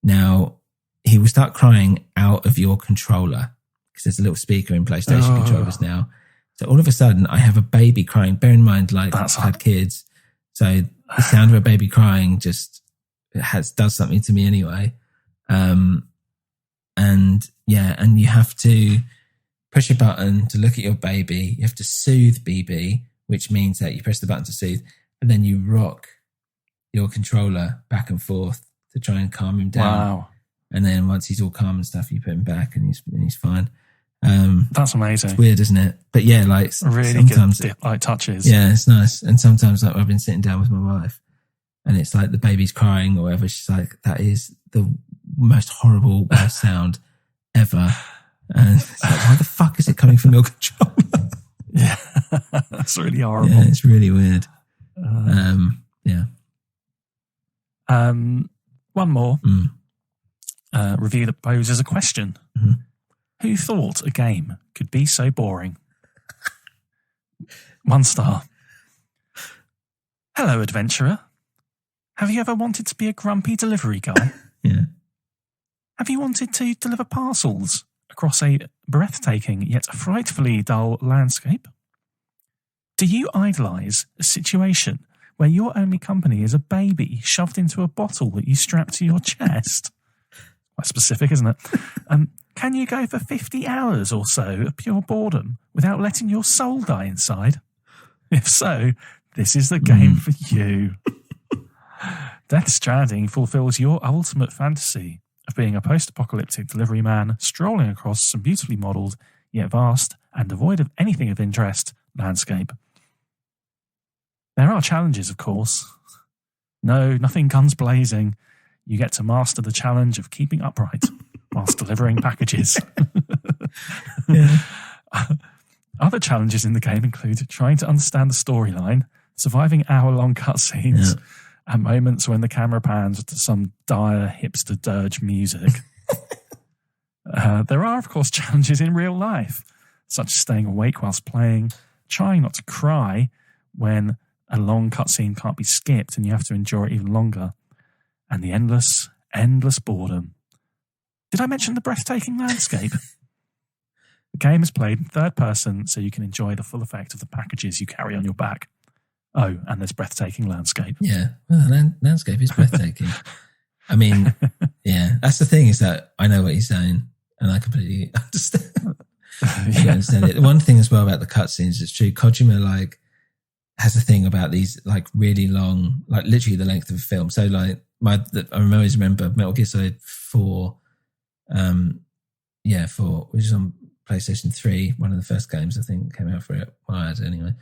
Now, he will start crying out of your controller because there's a little speaker in PlayStation controllers now. So all of a sudden, I have a baby crying. Bear in mind, like, I've had kids. So the sound of a baby crying just does something to me anyway. And you have to push a button to look at your baby. You have to soothe BB, which means that you press the button to soothe, and then you rock your controller back and forth to try and calm him down. Wow. And then once he's all calm and stuff, you put him back and he's fine. That's amazing. It's weird, isn't it? But yeah, like really sometimes good like touches. Yeah, it's nice. And sometimes like I've been sitting down with my wife and it's like the baby's crying or whatever. She's like, that is the most horrible worst sound ever. And it's like, why the fuck is it coming from your controller? Yeah, that's really horrible. Yeah, it's really weird. Yeah. One more review that poses a question. Mm-hmm. Who thought a game could be so boring? 1 star. Hello, adventurer. Have you ever wanted to be a grumpy delivery guy? Yeah. Have you wanted to deliver parcels across a breathtaking yet frightfully dull landscape? Do you idolise a situation where your only company is a baby shoved into a bottle that you strap to your chest? Quite specific, isn't it? Can you go for 50 hours or so of pure boredom without letting your soul die inside? If so, this is the game for you. Death Stranding fulfills your ultimate fantasy of being a post-apocalyptic delivery man strolling across some beautifully modelled, yet vast and devoid of anything of interest, landscape. There are challenges, of course. No, nothing guns blazing. You get to master the challenge of keeping upright whilst delivering packages. Yeah. Other challenges in the game include trying to understand the storyline, surviving hour-long cutscenes, and moments when the camera pans to some dire hipster dirge music. There are, of course, challenges in real life, such as staying awake whilst playing, trying not to cry when a long cutscene can't be skipped and you have to endure it even longer, and the endless boredom. Did I mention the breathtaking landscape? The game is played in third person so you can enjoy the full effect of the packages you carry on your back. Oh, and there's breathtaking landscape. Yeah, well, the landscape is breathtaking. I mean, yeah, that's the thing is that I know what he's saying and I completely understand. I understand it. One thing as well about the cutscenes, it's true, Kojima like has a thing about these like really long, like literally the length of a film. So like I always remember Metal Gear Solid 4, which is on PlayStation 3, one of the first games I think came out for it. Wired anyway.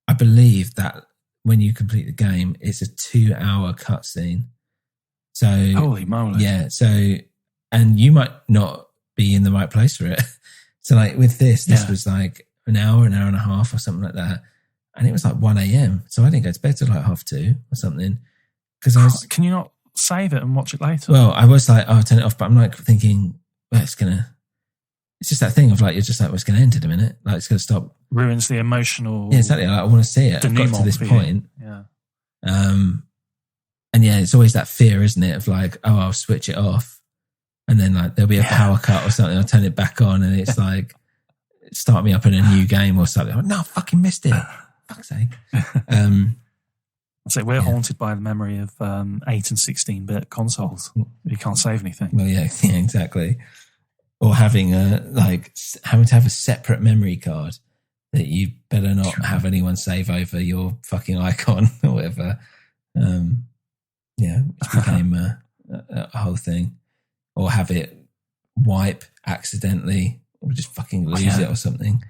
I believe that when you complete the game, it's a 2-hour cutscene. So holy moly! Yeah. So, and you might not be in the right place for it. So, like with this was like an hour and a half or something like that, and it was like 1 a.m. So I didn't go to bed till like 2:30 or something. Because I was. Can you not save it and watch it later? Well, I was like, I'll turn it off, but I'm like thinking, well, it's just that thing of like, you're just like, well, it's going to end in a minute. Like, it's going to stop. Ruins the emotional. Yeah, exactly. Like, I want to see it. I've got to this point. Yeah. And yeah, it's always that fear, isn't it? Of like, oh, I'll switch it off. And then like, there'll be a power cut or something. I'll turn it back on and it's like, start me up in a new game or something. I'm like, no, I fucking missed it. Fuck's sake. So we're haunted by the memory of 8 and 16-bit consoles. You can't save anything. Well, yeah, exactly. Or having having to have a separate memory card that you better not have anyone save over your fucking icon or whatever. It became a whole thing. Or have it wipe accidentally, or just fucking lose it or something.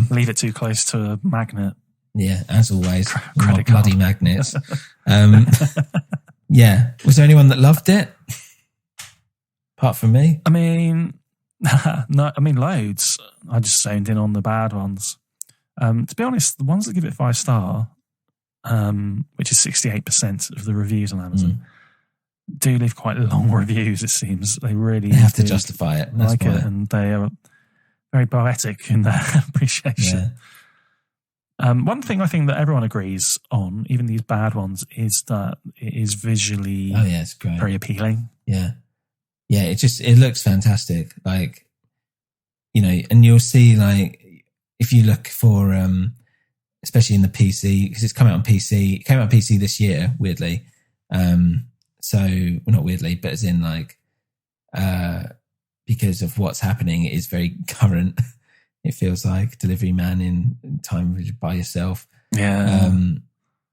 Leave it too close to a magnet. Yeah, as always, credit bloody magnets. Yeah. Was there anyone that loved it? Apart from me? I mean, no, I mean, loads. I just zoned in on the bad ones. To be honest, the ones that give it 5-star, which is 68% of the reviews on Amazon, do leave quite long reviews, it seems. They really have to justify it. That's like why. it, and they are very poetic in their appreciation. One thing I think that everyone agrees on, even these bad ones, is that it is visually it's great. very appealing. Yeah. Yeah, it looks fantastic. Like, you know, and you'll see, like, if you look for, especially in the PC, because it's come out on PC. It came out on PC this year, weirdly. So, well, not weirdly, but as in, like, because of what's happening, it is very current. It feels like Delivery Man in Time by Yourself. Yeah. And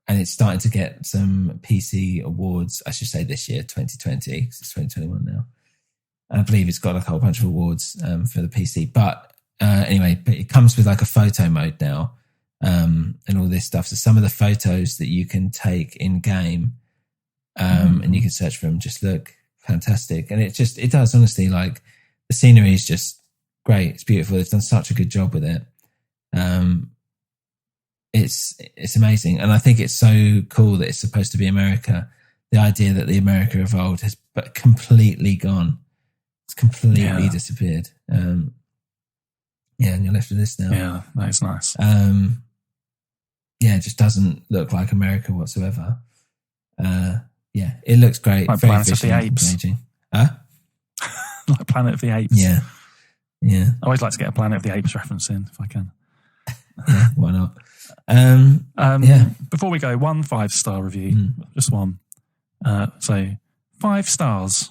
it's starting to get some PC awards, I should say this year, 2020, because it's 2021 now. And I believe it's got like a whole bunch of awards for the PC. But anyway, but it comes with like a photo mode now and all this stuff. So some of the photos that you can take in game and you can search for them just look fantastic. And it does, honestly, like the scenery is just great. It's beautiful. They've done such a good job with it. It's amazing. And I think it's so cool that it's supposed to be America. The idea that the America evolved has but completely gone. It's completely disappeared. And you're left with this now. Yeah, that is nice. It just doesn't look like America whatsoever. It looks great. Like very Planet of the visually Apes. engaging. Huh? Like Planet of the Apes. Yeah. Yeah. I always like to get a Planet of the Apes reference in if I can. Yeah, why not? Before we go, 1 5-star review, just one. So 5 stars.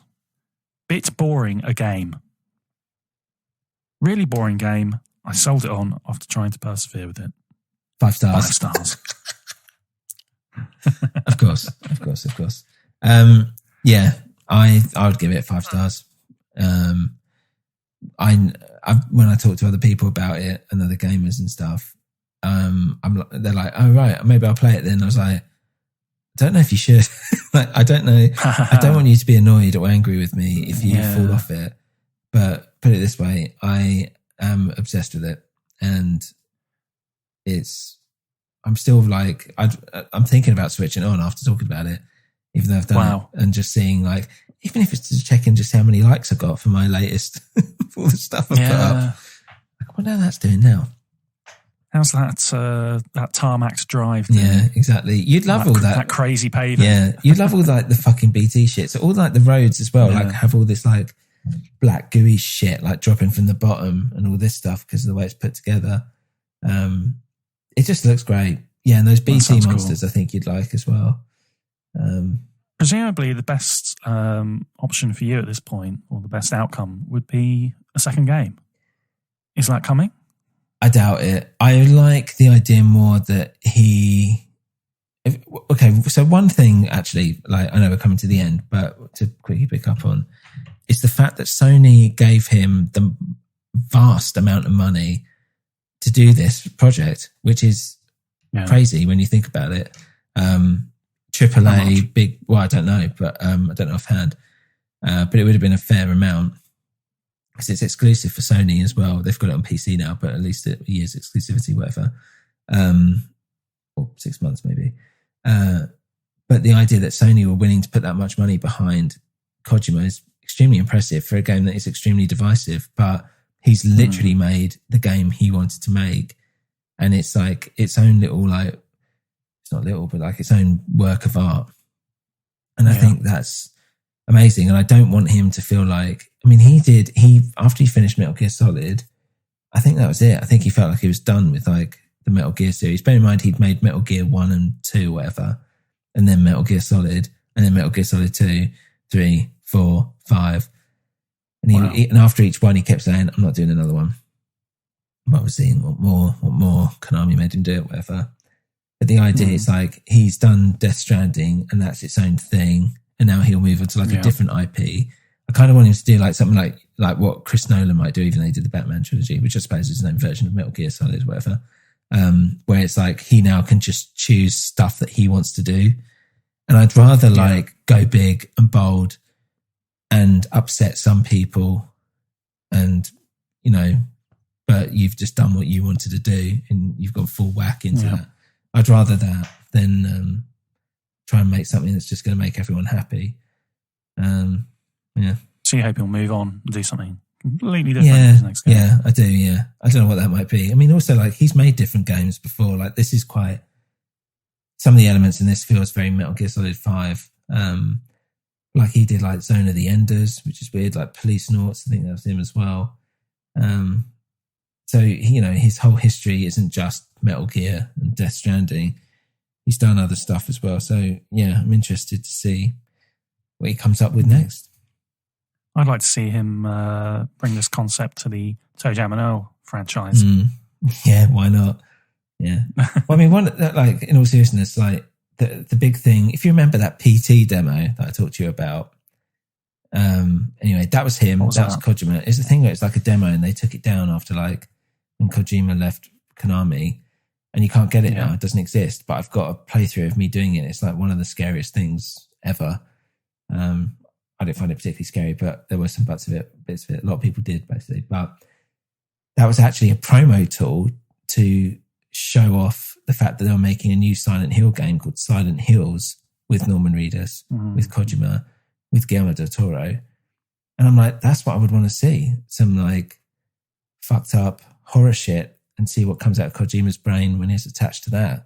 Bit boring a game. Really boring game. I sold it on after trying to persevere with it. 5 stars. 5 stars. Of course. I would give it 5 stars. When I talk to other people about it and other gamers and stuff, they're like, oh right, maybe I'll play it then. I was like, I don't know if you should. Like, I don't know. I don't want you to be annoyed or angry with me if you fall off it. But put it this way, I am obsessed with it, and I'm still like, I'm thinking about switching it on after talking about it, even though I've done it, and just seeing, like, even if it's just checking just how many likes I got for my latest, for all the stuff I've put up. I wonder how that's doing now. How's that tarmac drive? Yeah, exactly. You'd love all that. That crazy paving. Yeah, you'd love all like the fucking BT shit. So all like the roads as well, like have all this like black gooey shit like dropping from the bottom and all this stuff because of the way it's put together. It just looks great. Yeah, and those BT monsters, cool. I think you'd like as well. Presumably the best option for you at this point, or the best outcome, would be a second game. Is that coming? I doubt it. I like the idea more that so one thing actually, like, I know we're coming to the end, but to quickly pick up on, is the fact that Sony gave him the vast amount of money to do this project, which is crazy when you think about it. AAA, big, well, I don't know, but I don't know offhand. But it would have been a fair amount because it's exclusive for Sony as well. They've got it on PC now, but at least a year's exclusivity, whatever. Or 6 months maybe. But the idea that Sony were willing to put that much money behind Kojima is extremely impressive for a game that is extremely divisive, but he's literally made the game he wanted to make. And it's like its own little, like, it's not little, but like its own work of art. And I think that's amazing. And I don't want him to feel like, I mean, after he finished Metal Gear Solid, I think that was it. I think he felt like he was done with like the Metal Gear series. Bear in mind, he'd made Metal Gear 1 and 2, whatever, and then Metal Gear Solid, and then Metal Gear Solid 2, 3, 4, 5. And and after each one, he kept saying, I'm not doing another one. But obviously, what more? Konami made him do it, whatever. But the idea is like, he's done Death Stranding and that's its own thing. And now he'll move on to like a different IP. I kind of want him to do like something like what Chris Nolan might do, even though he did the Batman trilogy, which I suppose is his own version of Metal Gear Solid, whatever. Where it's like, he now can just choose stuff that he wants to do. And I'd rather like go big and bold and upset some people and, you know, but you've just done what you wanted to do and you've gone full whack into that. I'd rather that than try and make something that's just going to make everyone happy. So you hope he'll move on and do something completely different in his next game? Yeah, I do, yeah. I don't know what that might be. I mean, also, like, he's made different games before. Like, this is quite... Some of the elements in this feels very Metal Gear Solid 5. Like, he did, like, Zone of the Enders, which is weird, like Police Noughts. I think that was him as well. So, you know, his whole history isn't just Metal Gear and Death Stranding. He's done other stuff as well. So, yeah, I'm interested to see what he comes up with next. I'd like to see him bring this concept to the Toe Jam and Earl franchise. Yeah, why not? Yeah. Well, I mean, like, in all seriousness, like, the big thing, if you remember that PT demo that I talked to you about, anyway, that was him. That was Kojima. It's the thing where it's like a demo and they took it down after, like, when Kojima left Konami, and you can't get it now. It doesn't exist. But I've got a playthrough of me doing it. It's like one of the scariest things ever. I didn't find it particularly scary, but there were some bits of it. A lot of people did, basically. But that was actually a promo tool to show off the fact that they were making a new Silent Hill game called Silent Hills with Norman Reedus, with Kojima, with Guillermo del Toro. And I'm like, that's what I would want to see. Some, like, fucked up horror shit and see what comes out of Kojima's brain when he's attached to that.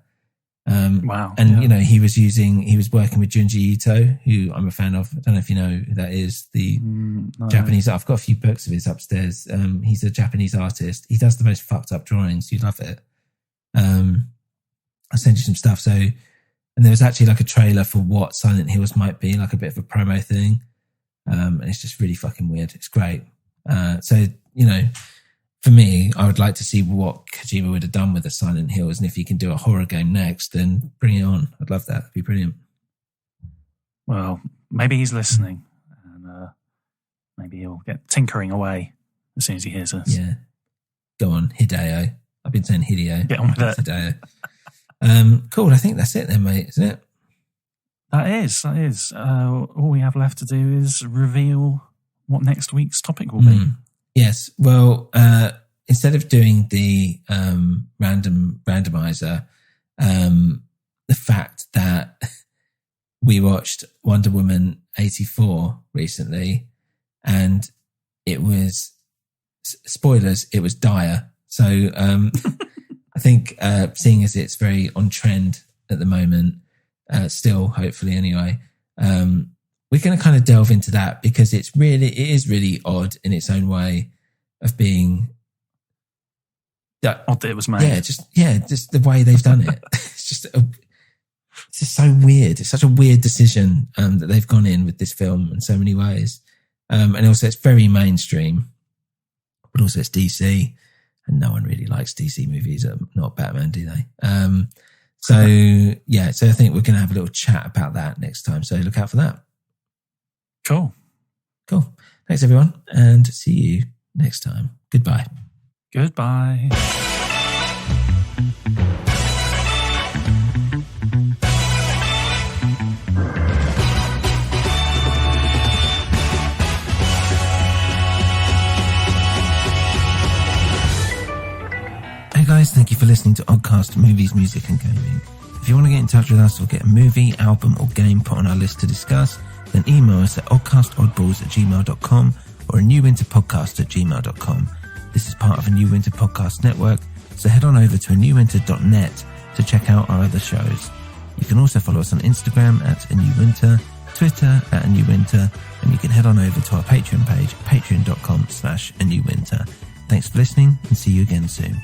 Wow. And, you know, he was working with Junji Ito, who I'm a fan of. I don't know if you know who that is, the Japanese. I've got a few books of his upstairs. He's a Japanese artist. He does the most fucked up drawings. You'd love it. I'll send you some stuff. So, and there was actually like a trailer for what Silent Hills might be, like a bit of a promo thing. And it's just really fucking weird. It's great. So, you know, for me, I would like to see what Kojima would have done with the Silent Hills, and if he can do a horror game next, then bring it on. I'd love that. It'd be brilliant. Well, maybe he's listening, and maybe he'll get tinkering away as soon as he hears us. Yeah. Go on, Hideo. I've been saying Hideo. Get on with it. Hideo. Cool. I think that's it then, mate, isn't it? That is. All we have left to do is reveal what next week's topic will be. Yes. Well, instead of doing the randomizer, the fact that we watched Wonder Woman 84 recently, and it was, spoilers, it was dire. So I think seeing as it's very on trend at the moment, still, hopefully anyway, we're going to kind of delve into that because it is really odd in its own way of being odd that it was made. Just the way they've done it. It's just so weird. It's such a weird decision that they've gone in with this film in so many ways. And also it's very mainstream, but also it's DC, and no one really likes DC movies. Not Batman, do they? So I think we're going to have a little chat about that next time. So look out for that. Cool. Thanks, everyone, and see you next time. Goodbye. Goodbye. Hey guys, thank you for listening to Oddcast Movies, Music and Gaming. If you want to get in touch with us or get a movie, album or game put on our list to discuss, then email us at oddcastoddballs@gmail.com or a newwinterpodcast@gmail.com. This is part of a New Winter Podcast network, so head on over to anewwinter.net to check out our other shows. You can also follow us on Instagram at anewwinter, Twitter at anewwinter, and you can head on over to our Patreon page, patreon.com/anewwinter. Thanks for listening and see you again soon.